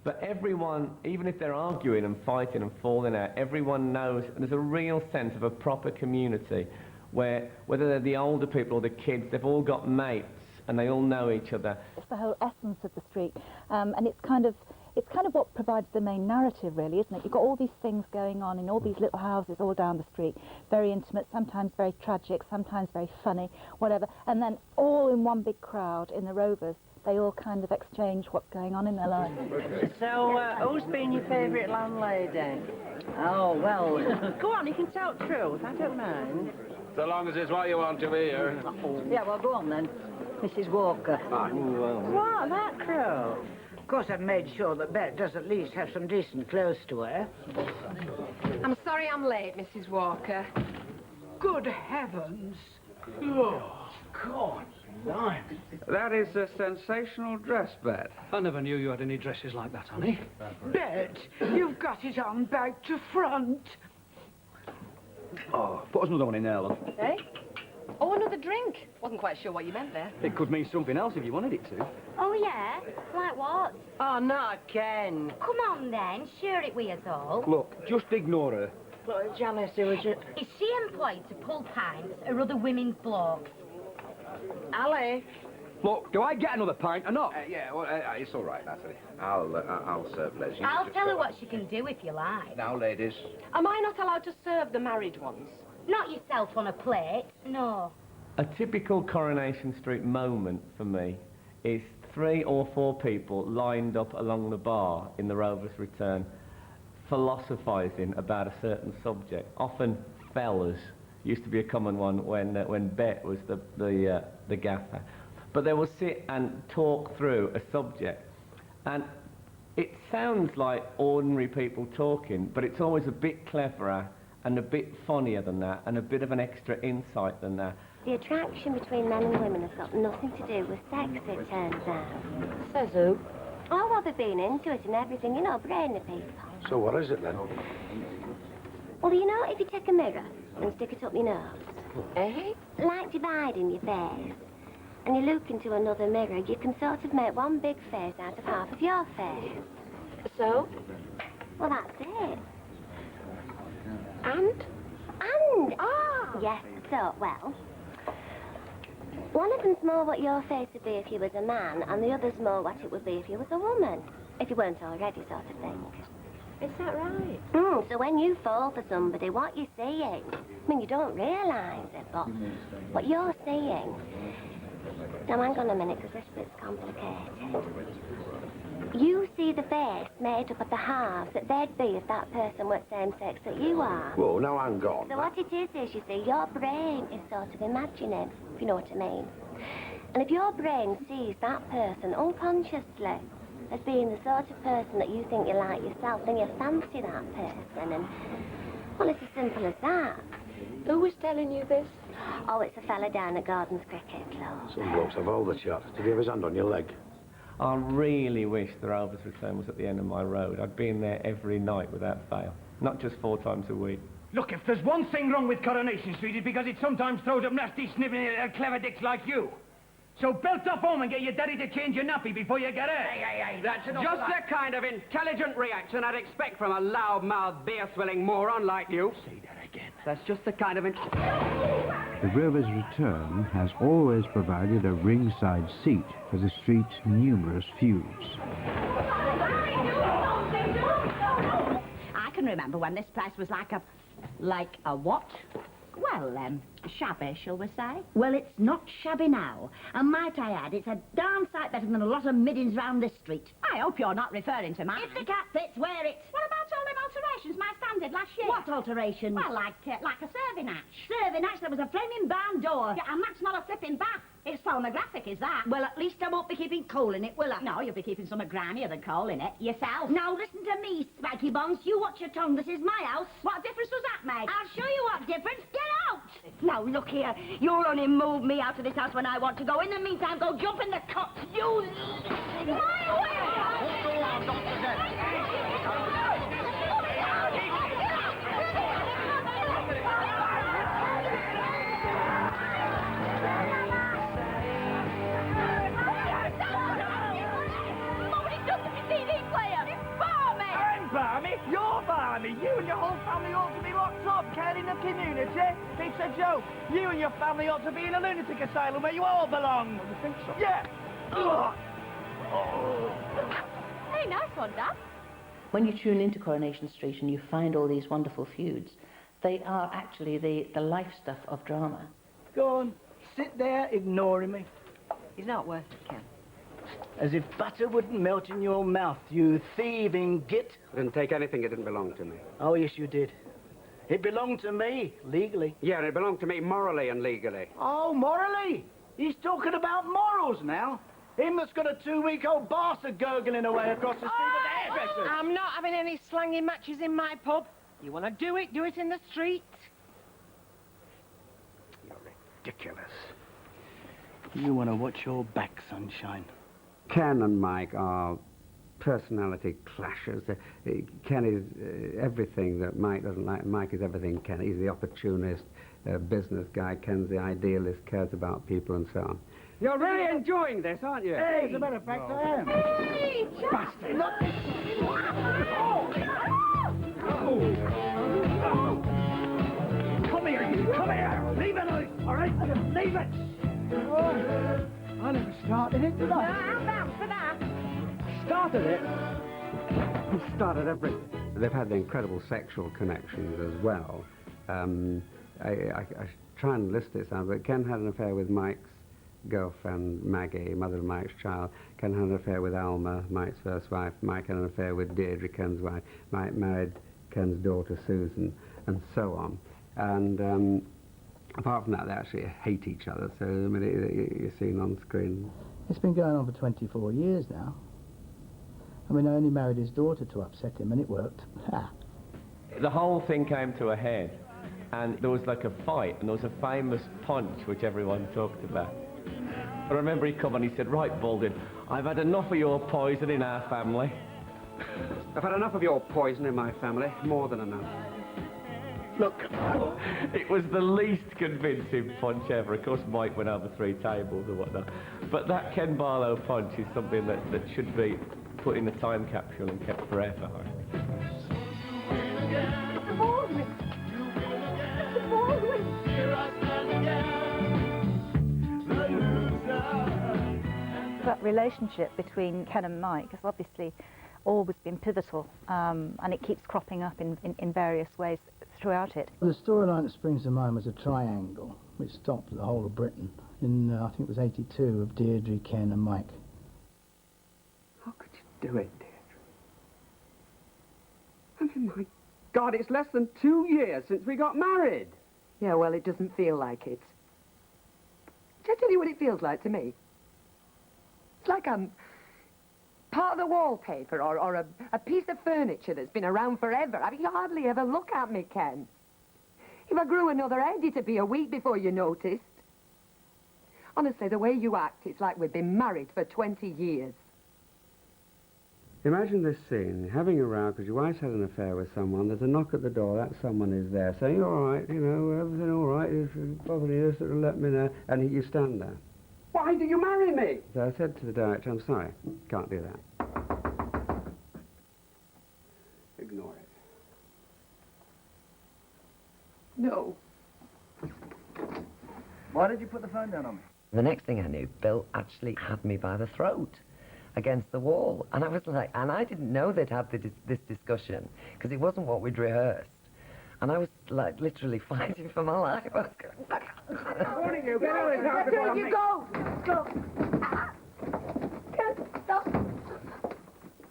But everyone, even if they're arguing and fighting and falling out, everyone knows, and there's a real sense of a proper community where, whether they're the older people or the kids, they've all got mates and they all know each other. It's the whole essence of the street, and it's kind of what provides the main narrative, really, isn't it? You've got all these things going on in all these little houses all down the street, very intimate, sometimes very tragic, sometimes very funny, whatever, and then all in one big crowd in the Rovers. They all kind of exchange what's going on in their lives. So, who's been your favourite landlady? Oh, well, go on, you can tell the truth, I don't mind. So long as it's what you want to hear. Yeah, well, go on then. Mrs. Walker. What, that crow? Of course, I've made sure that Bet does at least have some decent clothes to wear. I'm sorry I'm late, Mrs. Walker. Good heavens. Oh, God. That is a sensational dress, Bet. I never knew you had any dresses like that, honey. Bet, you've got it on back to front. Oh, put us another one in there, love. Eh? Oh, another drink. Wasn't quite sure what you meant there. It could mean something else if you wanted it to. Oh, yeah? Like what? Oh, not Ken. Come on, then. Share it with us all. Look, just ignore her. Look, Janice, who was it? Is she employed to pull pints or other women's blocks? Ali. Look, do I get another pint or not? Yeah, well, it's all right, Natalie. I'll serve Les. I'll tell her what she can do if you like. Now, ladies. Am I not allowed to serve the married ones? Not yourself on a plate. No. A typical Coronation Street moment for me is 3 or 4 people lined up along the bar in the Rover's Return, philosophising about a certain subject. Often fellas used to be a common one when Bet was the gaffer. But they will sit and talk through a subject, and it sounds like ordinary people talking, but it's always a bit cleverer and a bit funnier than that, and a bit of an extra insight than that. The attraction between men and women has got nothing to do with sex, it turns out. Says who? Oh, well, they've been into it and everything, you know, brainy people. So what is it then? Well, you know, if you take a mirror and stick it up your nose, like dividing your face, and you look into another mirror, you can sort of make one big face out of half of your face. So? Well, that's it. And? Ah! Yes, so, well, one of them's more what your face would be if you was a man, and the other's more what it would be if you was a woman. If you weren't already, sort of thing. Is that right? So when you fall for somebody, what you're seeing, I mean, you don't realise it, but what you're seeing... Now, hang on a minute, because this bit's complicated. You see the face made up of the halves that they'd be if that person were same sex that you are. Whoa, now hang on. So what it is, you see, your brain is sort of imagining, if you know what I mean. And if your brain sees that person unconsciously as being the sort of person that you think you like yourself, then you fancy that person, and, well, it's as simple as that. Who was telling you this? Oh, it's a fella down at Gordon's Cricket Club. Some blokes have all the shot. Did he have his hand on your leg? I really wish the Rover's Return was at the end of my road. I'd been there every night without fail, not just 4 times a week. Look, if there's one thing wrong with Coronation Street, it's because it sometimes throws up nasty, snivelling, clever dicks like you. So belt up home and get your daddy to change your nappy before you get out. Hey, that's just the kind of intelligent reaction I'd expect from a loud-mouthed, beer-swilling moron like you. Say that again. That's just the kind of... The Rover's Return has always provided a ringside seat for the street's numerous feuds. I can remember when this place was like a what? Well, shabby, shall we say? Well, it's not shabby now. And might I add, it's a darn sight better than a lot of middens round this street. I hope you're not referring to mine. If the cat fits, wear it. What about all them alterations my stand did last year? What alterations? Well, like a serving hatch. Serving hatch? There was a flaming barn door. Yeah, and that's not a flipping bath. It's phonographic, is that? Well, at least I won't be keeping coal in it, will I? No, you'll be keeping something grimier than coal in it. Yourself. Now, listen to me, Spiky Bones. You watch your tongue. This is my house. What difference does that make? I'll show you what difference. Get out! Now, look here. You'll only move me out of this house when I want to go. In the meantime, go jump in the cot. You... My way! You're barmy. You and your whole family ought to be locked up, caring the community. It's a joke. You and your family ought to be in a lunatic asylum where you all belong. You think so? Yeah. Hey, nice one, Dad. When you tune into Coronation Street and you find all these wonderful feuds, they are actually the life stuff of drama. Go on. Sit there ignoring me. He's not worth it, Ken. As if butter wouldn't melt in your mouth, you thieving git. I didn't take anything that didn't belong to me. Oh, yes, you did. It belonged to me, legally. Yeah, and it belonged to me morally and legally. Oh, morally? He's talking about morals now. Him that's got a 2-week-old bastard gurgling away across the street at the hairdresser. I'm not having any slanging matches in my pub. You want to do it in the street. You're ridiculous. You want to watch your back, sunshine. Ken and Mike are personality clashes. Ken is everything that Mike doesn't like. Mike is everything Ken. He's the opportunist, business guy. Ken's the idealist, cares about people and so on. You're really enjoying this, aren't you? Hey, as a matter of fact, I am. Hey, Bastard! Come here, you! Come here! Leave it, all right? Leave it! I never started it, did I? How about for that? Started it? He started everything. They've had incredible sexual connections as well. I try and list this down, but Ken had an affair with Mike's girlfriend, Maggie, mother of Mike's child. Ken had an affair with Alma, Mike's first wife. Mike had an affair with Deirdre, Ken's wife. Mike married Ken's daughter, Susan, and so on. And apart from that, they actually hate each other, so I mean, you're seen on screen. It's been going on for 24 years now. I mean, I only married his daughter to upset him, and it worked. Ha. The whole thing came to a head, and there was like a fight, and there was a famous punch which everyone talked about. I remember he come and he said, "Right, Baldwin, I've had enough of your poison in our family." I've had enough of your poison in my family, more than enough. Look, it was the least convincing punch ever. Of course, Mike went over 3 tables or whatnot. But that Ken Barlow punch is something that should be put in a time capsule and kept forever. That relationship between Ken and Mike has obviously always been pivotal, and it keeps cropping up in various ways throughout it. The storyline that springs to mind was a triangle which stopped the whole of Britain in, I think it was 82, of Deirdre, Ken and Mike. How could you do it, Deirdre? I mean, my God, it's less than 2 years since we got married. Yeah, well, it doesn't feel like it. Shall I tell you what it feels like to me? It's like I'm part of the wallpaper or a piece of furniture that's been around forever. I mean, you hardly ever look at me, Ken. If I grew another head, it'd be a week before you noticed. Honestly, the way you act, it's like we've been married for 20 years. Imagine this scene, having a row because your wife's had an affair with someone, there's a knock at the door, that someone is there, saying, "All right, you know, everything all right, if you bother you, sort of let me know," and you stand there. Why do you marry me? So I said to the director, "I'm sorry, can't do that." Ignore it. No. Why did you put the phone down on me? The next thing I knew, Bill actually had me by the throat against the wall. And I was like, and I didn't know they'd had this discussion, because it wasn't what we'd rehearsed. And I was, like, literally fighting for my life. I was going, Warning you, get out of here before I You make- go! Go! Ken, stop!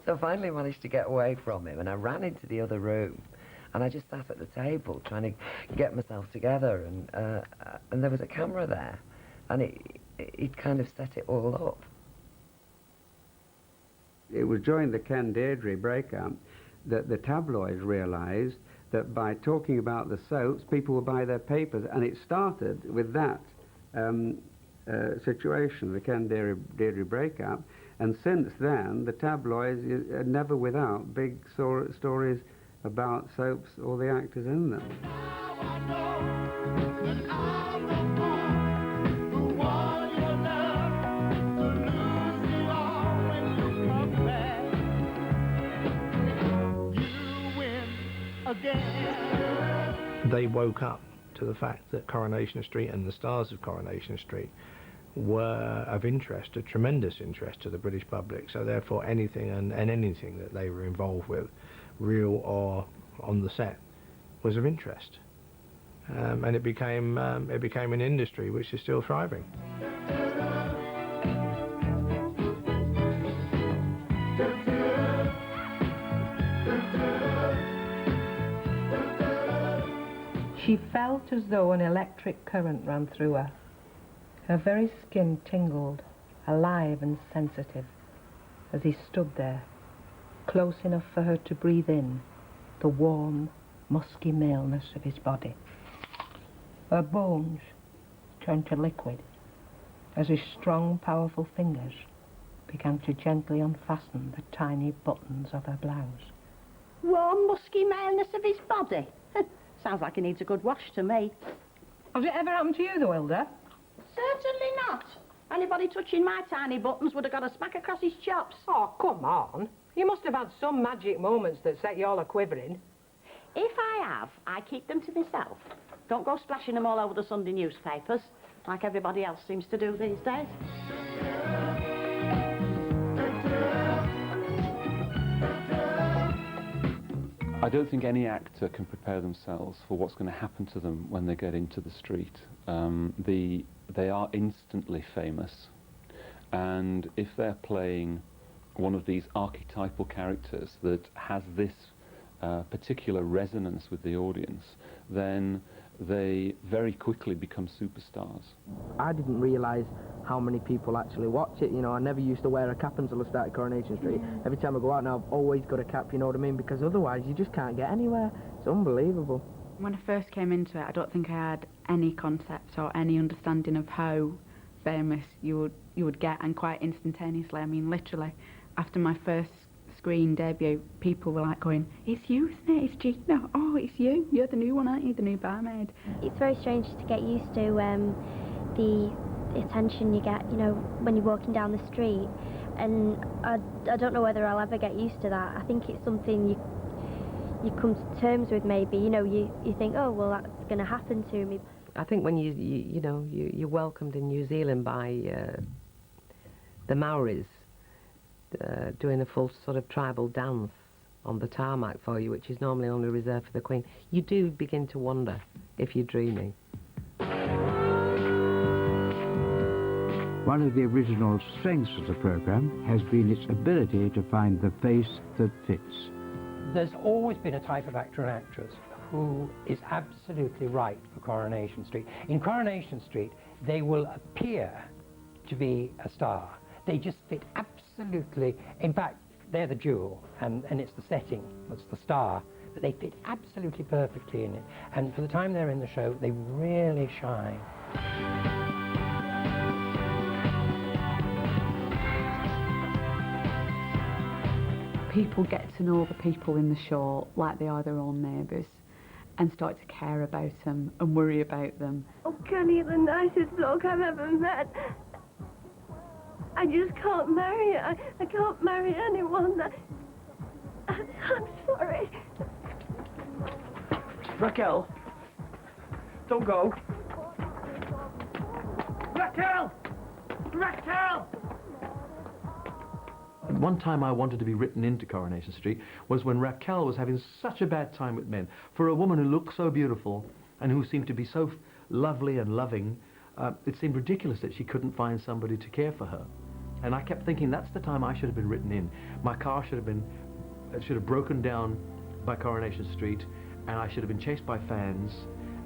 So I finally managed to get away from him, and I ran into the other room. And I just sat at the table trying to get myself together, and there was a camera there, and it kind of set it all up. It was during the Ken Deirdre breakup that the tabloids realised that by talking about the soaps, people would buy their papers, and it started with that situation, the Ken Deirdre breakup, and since then the tabloids are never without big stories about soaps or the actors in them. They woke up to the fact that Coronation Street and the stars of Coronation Street were of interest, a tremendous interest to the British public, so therefore anything and anything that they were involved with, real or on the set, was of interest. And it became an industry which is still thriving. She felt as though an electric current ran through her. Her very skin tingled, alive and sensitive, as he stood there, close enough for her to breathe in the warm, musky maleness of his body. Her bones turned to liquid as his strong, powerful fingers began to gently unfasten the tiny buttons of her blouse. Warm, musky maleness of his body. Sounds like he needs a good wash to me. Has it ever happened to you, though, Hilda? Certainly not. Anybody touching my tiny buttons would have got a smack across his chops. Oh, come on. You must have had some magic moments that set you all a-quivering. If I have, I keep them to myself. Don't go splashing them all over the Sunday newspapers, like everybody else seems to do these days. I don't think any actor can prepare themselves for what's going to happen to them when they get into the street. They are instantly famous, and if they're playing one of these archetypal characters that has this particular resonance with the audience, then they very quickly become superstars. I didn't realise how many people actually watch it, you know. I never used to wear a cap until I started Coronation Street. Every time I go out now, I've always got a cap, you know what I mean, because otherwise you just can't get anywhere. It's unbelievable. When I first came into it, I don't think I had any concept or any understanding of how famous you would get, and quite instantaneously. I mean, literally, after my first screen debut, people were like going, "It's you, isn't it? It's Gina. Oh, it's you. You're the new one, aren't you? The new barmaid." It's very strange to get used to the attention you get, you know, when you're walking down the street. And I don't know whether I'll ever get used to that. I think it's something you come to terms with, maybe. You know, you think, oh, well, that's going to happen to me. I think when you're welcomed in New Zealand by the Maoris, doing a full sort of tribal dance on the tarmac for you, which is normally only reserved for the Queen, you do begin to wonder if you're dreaming. One of the original strengths of the programme has been its ability to find the face that fits. There's always been a type of actor and actress who is absolutely right for Coronation Street. In Coronation Street, they will appear to be a star. They just fit absolutely. In fact, they're the jewel, and it's the setting that's the star, but they fit absolutely perfectly in it. And for the time they're in the show, they really shine. People get to know the people in the show like they are their own neighbours, and start to care about them and worry about them. Oh, Kenny, the nicest bloke I've ever met. I just can't marry it. I can't marry anyone. I'm sorry. Raquel! Don't go. Raquel! Raquel! One time I wanted to be written into Coronation Street was when Raquel was having such a bad time with men. For a woman who looked so beautiful and who seemed to be so lovely and loving, it seemed ridiculous that she couldn't find somebody to care for her. And I kept thinking, that's the time I should have been written in. My car should have broken down by Coronation Street, and I should have been chased by fans,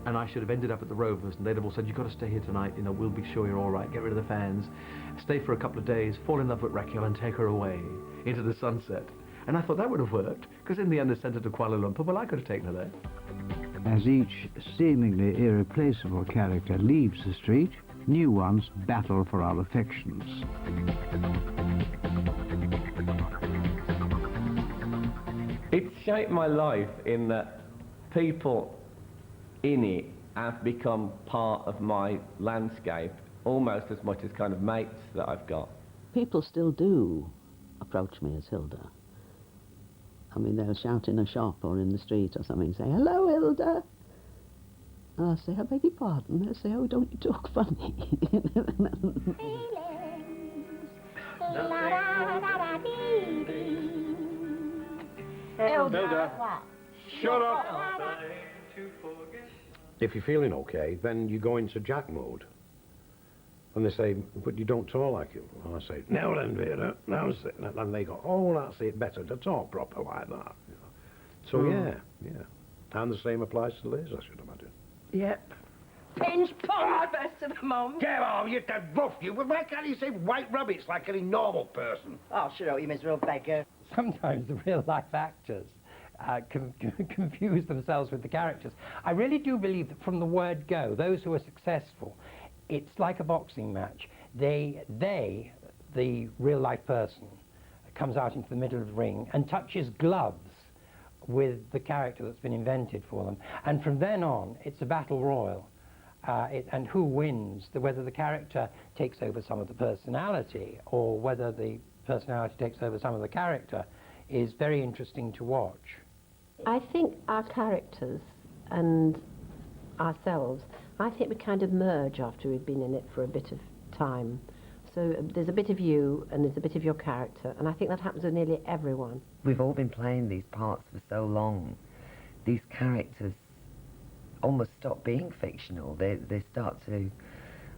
and I should have ended up at the Rovers, and they'd have all said, you've got to stay here tonight, you know, we'll be sure you're all right, get rid of the fans, stay for a couple of days, fall in love with Raquel and take her away into the sunset. And I thought that would have worked, because in the end I sent her to Kuala Lumpur. Well, I could have taken her there. As each seemingly irreplaceable character leaves the street, new ones battle for our affections. It's shaped my life in that people in it have become part of my landscape almost as much as kind of mates that I've got. People still do approach me as Hilda. I mean, they'll shout in a shop or in the street or something, say, "Hello, Hilda." And I'll say, "I beg your pardon." They'll say, "Oh, don't you talk funny?" Hilda, shut up! If you're feeling okay, then you go into Jack mode. And they say, "But you don't talk like him." And I say, "Now then, Vera, now sit." And they go, "Oh, that's it, better to talk proper like that." You know. So yeah. And the same applies to Liz, I should imagine. Yep. Pinch pong, best of them all. Get on, you dead rough, you. Why can't you say white rabbits like any normal person? Oh, shut up, you miserable beggar. Sometimes the real-life actors confuse themselves with the characters. I really do believe that from the word go, those who are successful, it's like a boxing match. The real-life person, comes out into the middle of the ring and touches gloves with the character that's been invented for them. And from then on, it's a battle royal. And who wins, whether the character takes over some of the personality or whether the personality takes over some of the character, is very interesting to watch. I think our characters and ourselves, I think we kind of merge after we've been in it for a bit of time. So there's a bit of you and there's a bit of your character, and I think that happens with nearly everyone. We've all been playing these parts for so long these characters almost stop being fictional. They start to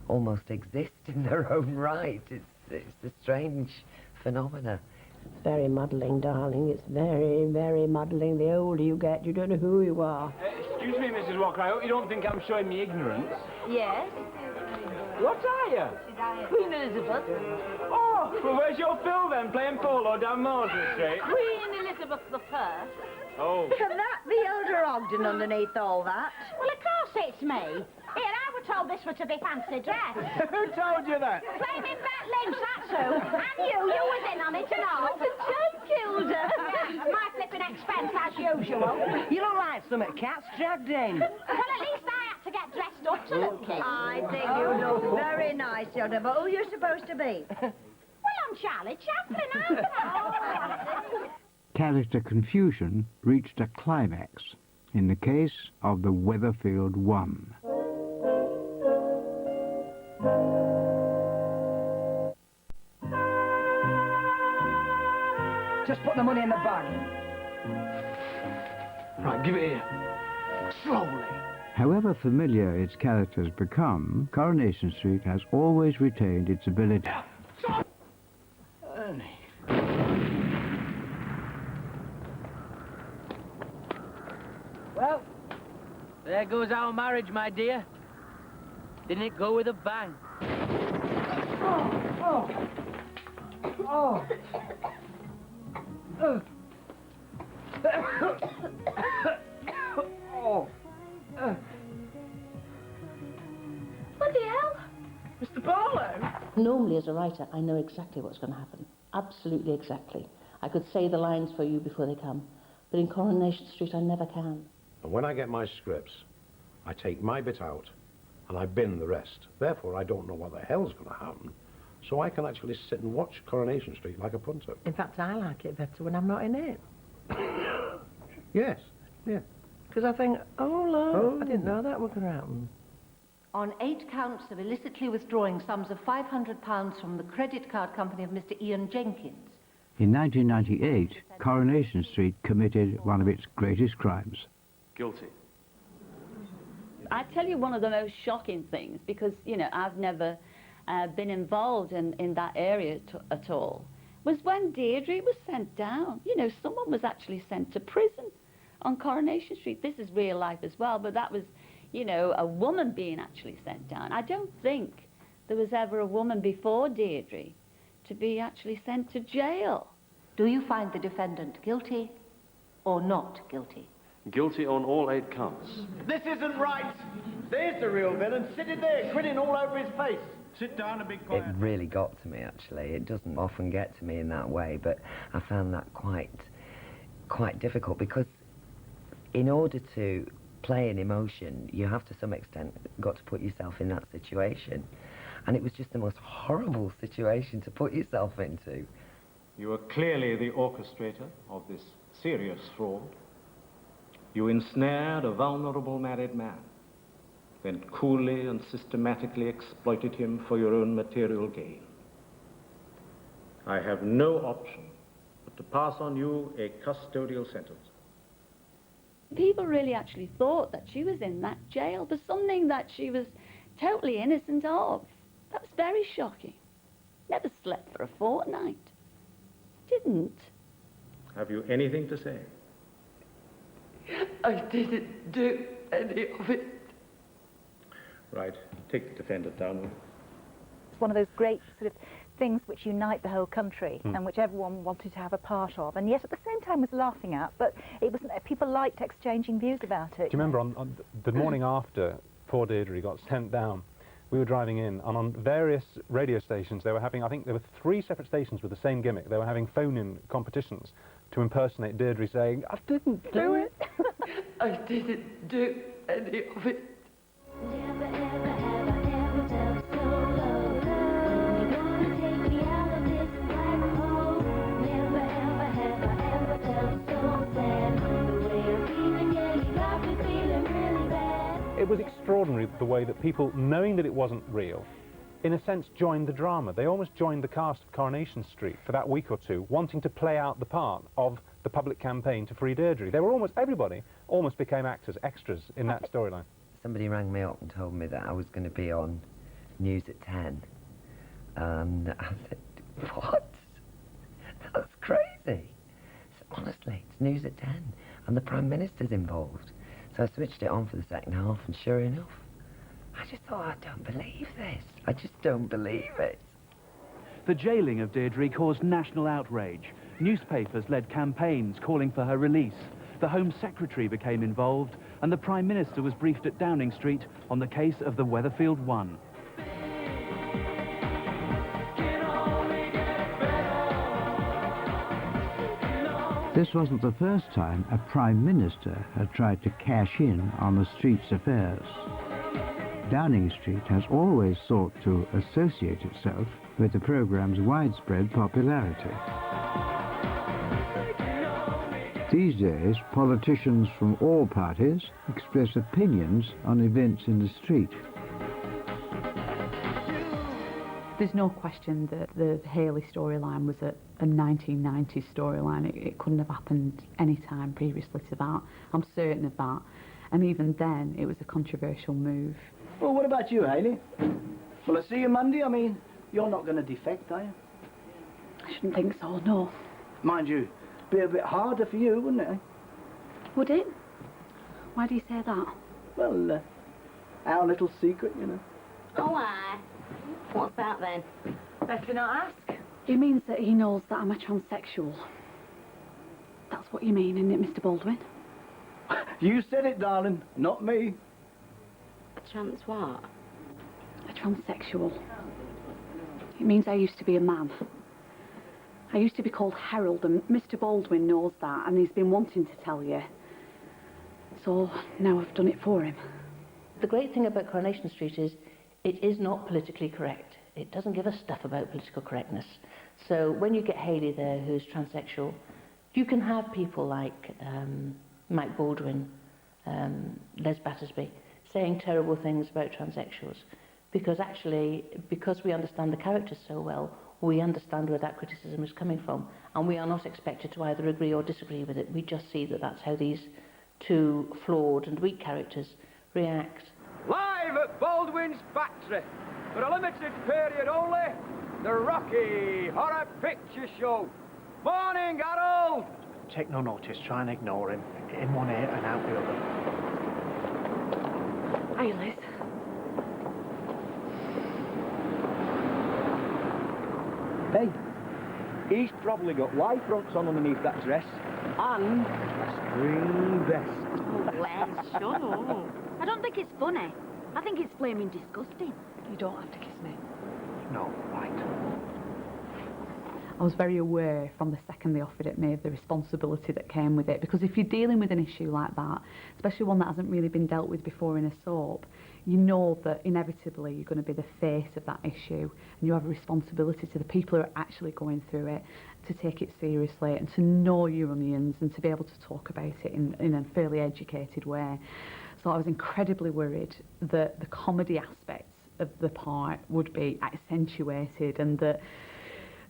almost exist in their own right. It's a strange phenomena. It's very muddling, darling. It's very, very muddling. The older you get, you don't know who you are. Excuse me, Mrs. Walker, I hope you don't think I'm showing me ignorance. Yes? What are you? Queen Elizabeth. Oh, well, where's your Phil then, playing polo down Mosley Street? Queen Elizabeth I. Oh. Can that be Elder Ogden underneath all that? Well, of course it's me. Here, I was told this was to be fancy dress. Who told you that? Flaming Bat Lynch, that's who. And you was in on it and all. It's a joke, Hilda. My flipping expense as usual. You look like some cats dragged in. Well, at least I had to get dressed up to look it. I think you look very nice, Hilda, but who are you supposed to be? Well, I'm Charlie Chaplin, aren't I? Character confusion reached a climax in the case of the Weatherfield One. Just put the money in the bag. Right, give it here. Slowly. However familiar its characters become, Coronation Street has always retained its ability. Ernie. Well, there goes our marriage, my dear. Didn't it go with a bang? Oh. Bloody hell. Mr. Barlow? Normally, as a writer, I know exactly what's going to happen. Absolutely exactly. I could say the lines for you before they come. But in Coronation Street, I never can. And when I get my scripts, I take my bit out and I bin the rest. Therefore, I don't know what the hell's going to happen. So I can actually sit and watch Coronation Street like a punter. In fact, I like it better when I'm not in it. Yes, yeah. Because I think, oh, Lord, I didn't know that was going to happen. On 8 counts of illicitly withdrawing sums of £500 from the credit card company of Mr. Ian Jenkins. In 1998, Coronation Street committed one of its greatest crimes. Guilty. I tell you one of the most shocking things, because, you know, I've never been involved in that area at all, was when Deirdre was sent down. You know, someone was actually sent to prison on Coronation Street. This is real life as well, but that was, you know, a woman being actually sent down. I don't think there was ever a woman before Deirdre to be actually sent to jail. Do you find the defendant guilty or not guilty? Guilty on all 8 counts. This isn't right. There's the real villain, sitting there, grinning all over his face. Sit down and be quiet. It really got to me, actually. It doesn't often get to me in that way, but I found that quite difficult, because in order to play an emotion, you have to some extent got to put yourself in that situation. And it was just the most horrible situation to put yourself into. You are clearly the orchestrator of this serious fraud. You ensnared a vulnerable married man, then coolly and systematically exploited him for your own material gain. I have no option but to pass on you a custodial sentence. People really actually thought that she was in that jail for something that she was totally innocent of. That was very shocking. Never slept for a fortnight. Didn't. Have you anything to say? I didn't do any of it. Right. Take the defendant down. It's one of those great sort of things which unite the whole country and which everyone wanted to have a part of, and yet at the same time was laughing at, but it was, people liked exchanging views about it. Do you remember on the morning after poor Deirdre got sent down, we were driving in, and on various radio stations they were having, I think there were 3 separate stations with the same gimmick. They were having phone-in competitions to impersonate Deirdre saying, I didn't do it. I didn't do any of it. It was extraordinary the way that people, knowing that it wasn't real, in a sense, joined the drama. They almost joined the cast of Coronation Street for that week or two, wanting to play out the part of the public campaign to free Deirdre. They were almost, everybody almost became actors, extras in that storyline. Somebody rang me up and told me that I was going to be on News at 10. And I said, what? That's crazy. So honestly, it's News at 10. And the Prime Minister's involved. So I switched it on for the second half, and sure enough, I just thought, I don't believe this. I just don't believe it. The jailing of Deirdre caused national outrage. Newspapers led campaigns calling for her release. The Home Secretary became involved, and the Prime Minister was briefed at Downing Street on the case of the Weatherfield One. This wasn't the first time a Prime Minister had tried to cash in on the street's affairs. Downing Street has always sought to associate itself with the programme's widespread popularity. These days, politicians from all parties express opinions on events in the street. There's no question that the Haley storyline was a 1990s storyline. It couldn't have happened any time previously to that. I'm certain of that. And even then, it was a controversial move. Well, what about you, Haley? Will I see you Monday? I mean, you're not going to defect, are you? I shouldn't think so, no. Mind you, be a bit harder for you, wouldn't it? Would it? Why do you say that? Well, our little secret, you know. Oh, aye. What's that then? Better not ask. It means that he knows that I'm a transsexual. That's what you mean, isn't it, Mr. Baldwin? You said it, darling, not me. A trans what? A transsexual. It means I used to be a man. I used to be called Harold, and Mr. Baldwin knows that, and he's been wanting to tell you. So now I've done it for him. The great thing about Coronation Street is it is not politically correct. It doesn't give a stuff about political correctness. So when you get Haley there, who's transsexual, you can have people like Mike Baldwin, Les Battersby, saying terrible things about transsexuals. Because actually, because we understand the characters so well, we understand where that criticism is coming from. And we are not expected to either agree or disagree with it. We just see that that's how these two flawed and weak characters react. Live at Baldwin's factory, for a limited period only, the Rocky Horror Picture Show. Morning, Harold! Take no notice, try and ignore him. In one ear and out the other. Hi, Liz. Hey, he's probably got Y fronts on underneath that dress. And a spring vest. Oh, Les, shut up. I don't think it's funny. I think it's flaming disgusting. You don't have to kiss me. No, right. I was very aware from the second they offered it me of the responsibility that came with it, because if you're dealing with an issue like that, especially one that hasn't really been dealt with before in a soap, you know that inevitably you're going to be the face of that issue, and you have a responsibility to the people who are actually going through it to take it seriously and to know your onions and to be able to talk about it in a fairly educated way. So I was incredibly worried that the comedy aspects of the part would be accentuated, and that,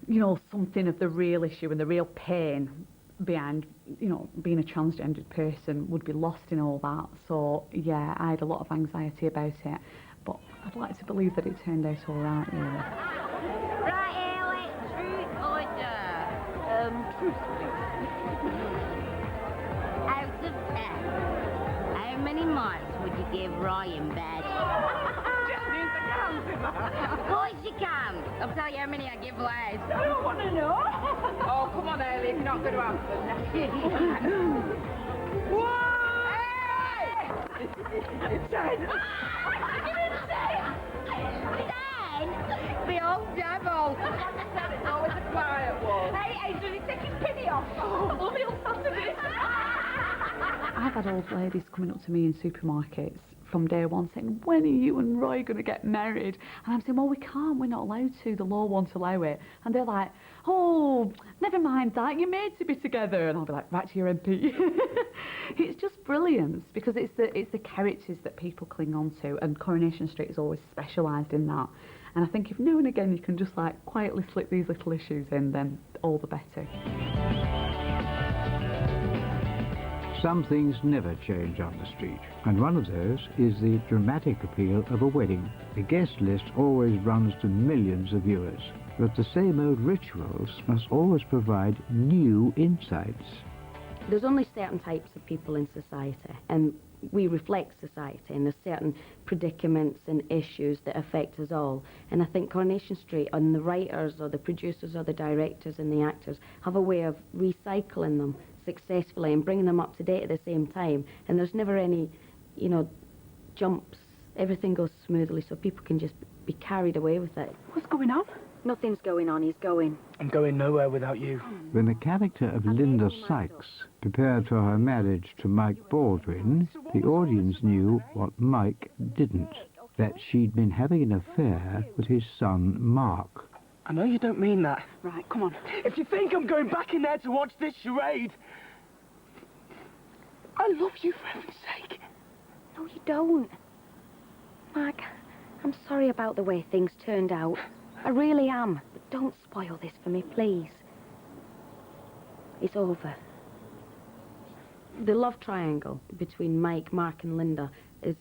you know, something of the real issue and the real pain behind, you know, being a transgendered person would be lost in all that. So yeah, I had a lot of anxiety about it, but I'd like to believe that it turned out all right, really. Right, Haley, truth or dare? Truth, please. Out of 10, how many marks would you give Roy in bed? Of course you can. I'll tell you how many I give Les. I don't want to know. Oh, come on, Haley, if you're not going to answer. Whoa! 10! The old devil. It's always a quiet one. Hey, did he take his penny off? Oh, love you on Saturday. I've had old ladies coming up to me in supermarkets from day one saying, when are you and Roy going to get married? And I'm saying, well, we can't, we're not allowed to, the law won't allow it. And they're like, oh, never mind that, you're made to be together. And I'll be like, right to your MP. It's just brilliant, because it's the characters that people cling on to, and Coronation Street is always specialised in that. And I think if now and again you can just like quietly slip these little issues in, then all the better. Some things never change on the street, and one of those is the dramatic appeal of a wedding. The guest list always runs to millions of viewers, but the same old rituals must always provide new insights. There's only certain types of people in society, and we reflect society, and there's certain predicaments and issues that affect us all. And I think Coronation Street, and the writers or the producers or the directors and the actors have a way of recycling them successfully and bringing them up to date at the same time. And there's never any, you know, jumps. Everything goes smoothly, so people can just be carried away with it. What's going on? Nothing's going on, he's going. I'm going nowhere without you. When the character of Linda Sykes prepared for her marriage to Mike Baldwin, the audience knew what Mike didn't, that she'd been having an affair with his son, Mark. I know you don't mean that. Right, come on. If you think I'm going back in there to watch this charade, I love you for heaven's sake. No, you don't. Mark, I'm sorry about the way things turned out. I really am. But don't spoil this for me, please. It's over. The love triangle between Mike, Mark and Linda is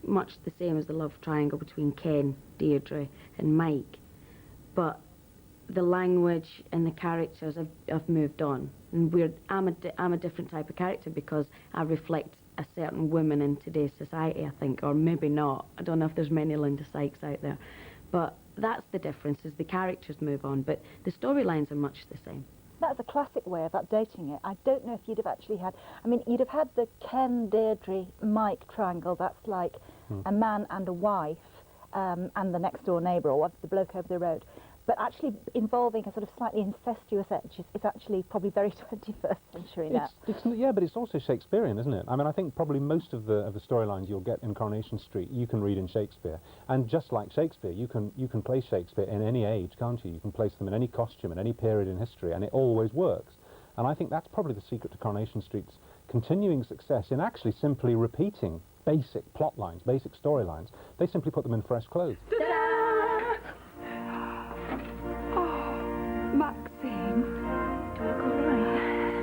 much the same as the love triangle between Ken, Deirdre and Mike. But the language and the characters have moved on. And I'm a different type of character because I reflect a certain woman in today's society, I think, or maybe not. I don't know if there's many Linda Sykes out there. But that's the difference, is the characters move on, but the storylines are much the same. That's a classic way of updating it. I don't know if you'd have actually had... I mean, you'd have had the Ken, Deirdre, Mike triangle. That's like a man and a wife and the next door neighbour, or the bloke over the road. But actually involving a sort of slightly incestuous edge is actually probably very 21st century now. Yeah, but it's also Shakespearean, isn't it? I mean, I think probably most of the storylines you'll get in Coronation Street you can read in Shakespeare. And just like Shakespeare, you can place Shakespeare in any age, can't you? You can place them in any costume, in any period in history, and it always works. And I think that's probably the secret to Coronation Street's continuing success in actually simply repeating basic plot lines, basic storylines. They simply put them in fresh clothes.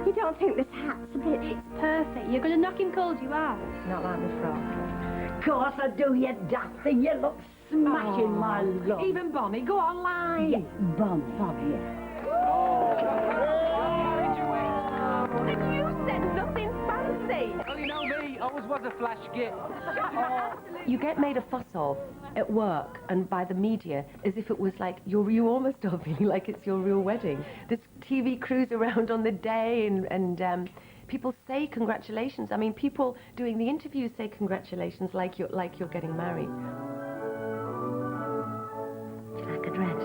You don't think this hat's a bit... It's perfect. You're going to knock him cold, you are. Not like the frock. Of course I do, you daft thing. You look smashing, my love. Even Bonnie, go online. Yes, Bonnie. Bonnie, And you said nothing fancy. Oh, you know me, always was a flash git. You get made a fuss of at work and by the media as if it was like you almost are feeling like it's your real wedding. There's TV crews around on the day and people say congratulations. I mean, people doing the interviews say congratulations like you're getting married. Do you like a dress?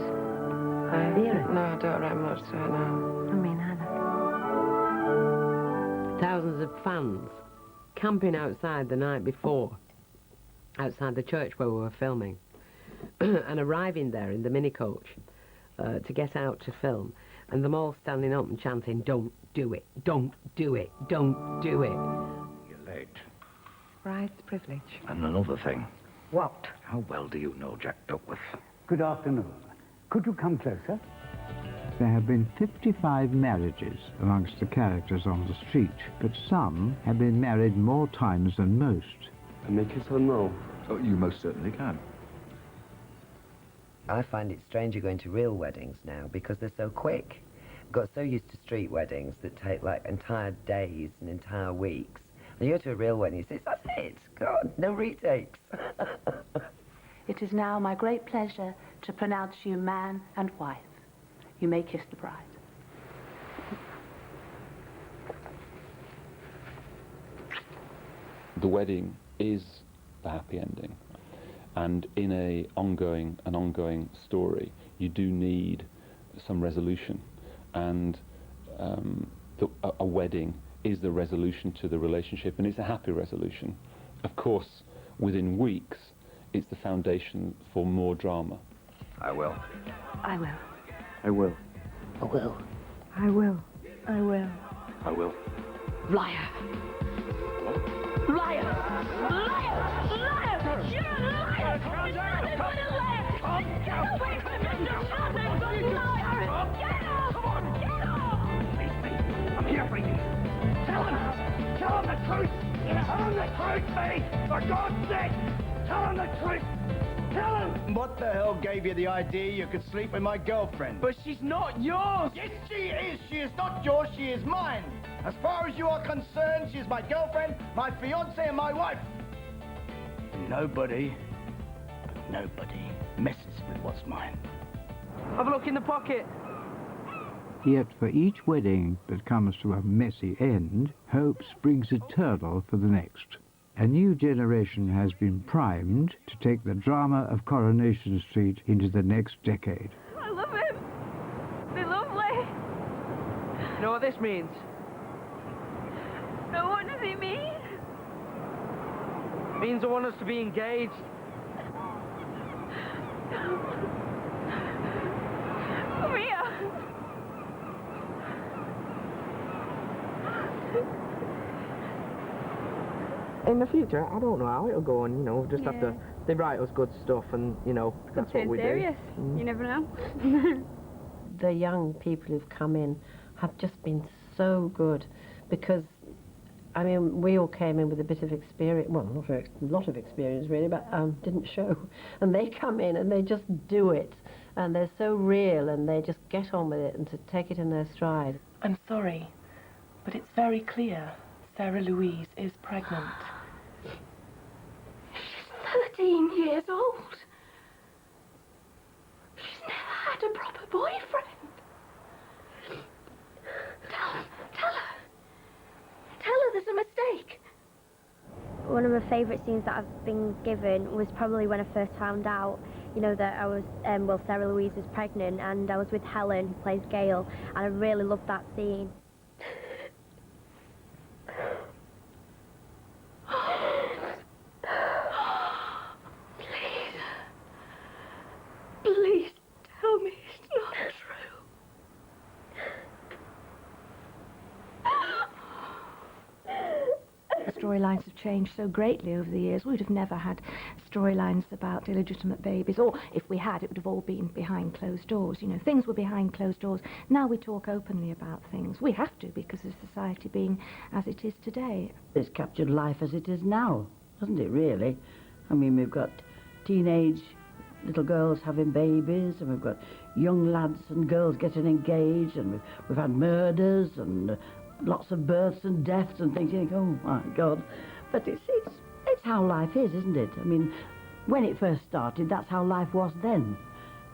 No, I don't write much to it now. I mean, either. Thousands of fans camping outside the night before, outside the church where we were filming, and arriving there in the mini coach to get out to film, and them all standing up and chanting, "Don't do it, don't do it, don't do it." You're late. Bride's privilege. And another thing. What? How well do you know Jack Duckworth? Good afternoon. Could you come closer? There have been 55 marriages amongst the characters on the street, but some have been married more times than most. And make it no? Oh, you most certainly can. I find it stranger going to real weddings now because they're so quick. Got so used to street weddings that take like entire days and entire weeks. And you go to a real wedding, you say, that's it, God, no retakes. It is now my great pleasure to pronounce you man and wife. You may kiss the bride. The wedding is the happy ending, and in an ongoing story, you do need some resolution, and a wedding is the resolution to the relationship, and it's a happy resolution. Of course, within weeks, it's the foundation for more drama. I will. I will. I will. I will. I will. I will. I will. Liar! Liar! Liar! Liar! You're a liar! You're a liar! I'm here for you. Tell him the truth. Tell him the truth, mate. For God's sake, tell him the truth. Tell him. What the hell gave you the idea you could sleep with my girlfriend? But she's not yours. Yes, she is. She is not yours. She is mine. As far as you are concerned, she is my girlfriend, my fiancée, and my wife. Nobody messes with what's mine. Have a look in the pocket. Yet for each wedding that comes to a messy end, hope springs eternal for the next. A new generation has been primed to take the drama of Coronation Street into the next decade. I love him. They're lovely. You know what this means? No, what does he mean? It means I want us to be engaged. Come here. In the future, I don't know how it'll go on, you know, just have to, they write us good stuff and, you know, that's what we serious. do. Mm. You never know. The young people who've come in have just been so good because, I mean, we all came in with a bit of experience, well, not a lot of experience really, but didn't show. And they come in and they just do it. And they're so real and they just get on with it and to take it in their stride. I'm sorry, but it's very clear Sarah Louise is pregnant. 13 years old. She's never had a proper boyfriend. Tell her there's a mistake. One of my favourite scenes that I've been given was probably when I first found out, you know, that I was, well, Sarah Louise was pregnant, and I was with Helen, who plays Gail, and I really loved that scene. Please tell me it's not true. Storylines have changed so greatly over the years. We would have never had storylines about illegitimate babies, or if we had, it would have all been behind closed doors. You know, things were behind closed doors. Now we talk openly about things. We have to, because of society being as it is today. It's captured life as it is now, hasn't it, really? I mean, we've got teenage little girls having babies, and we've got young lads and girls getting engaged, and we've had murders and lots of births and deaths and things. You think, oh my God. But it's how life is, isn't it? I mean, when it first started, that's how life was then.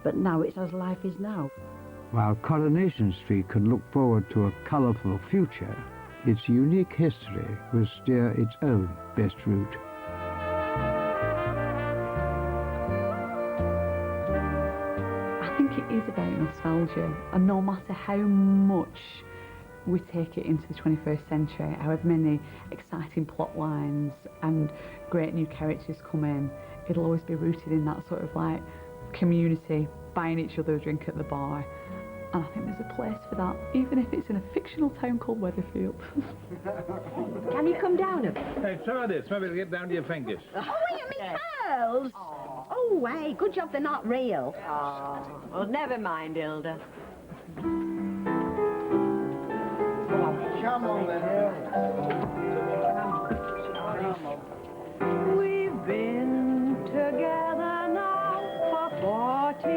But now it's as life is now. While Coronation Street can look forward to a colourful future, its unique history will steer its own best route. I think it is about nostalgia, and no matter how much we take it into the 21st century, however many exciting plot lines and great new characters come in, it'll always be rooted in that sort of like community, buying each other a drink at the bar. And I think there's a place for that, even if it's in a fictional town called Weatherfield. Can you come down a bit? Hey, try this. Maybe it'll get down to your fingers. Oh, you mean pearls? Oh, way. Good job they're not real. Oh, well, never mind, Hilda. Come on, then. We've been together now for 40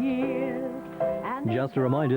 years. Just a reminder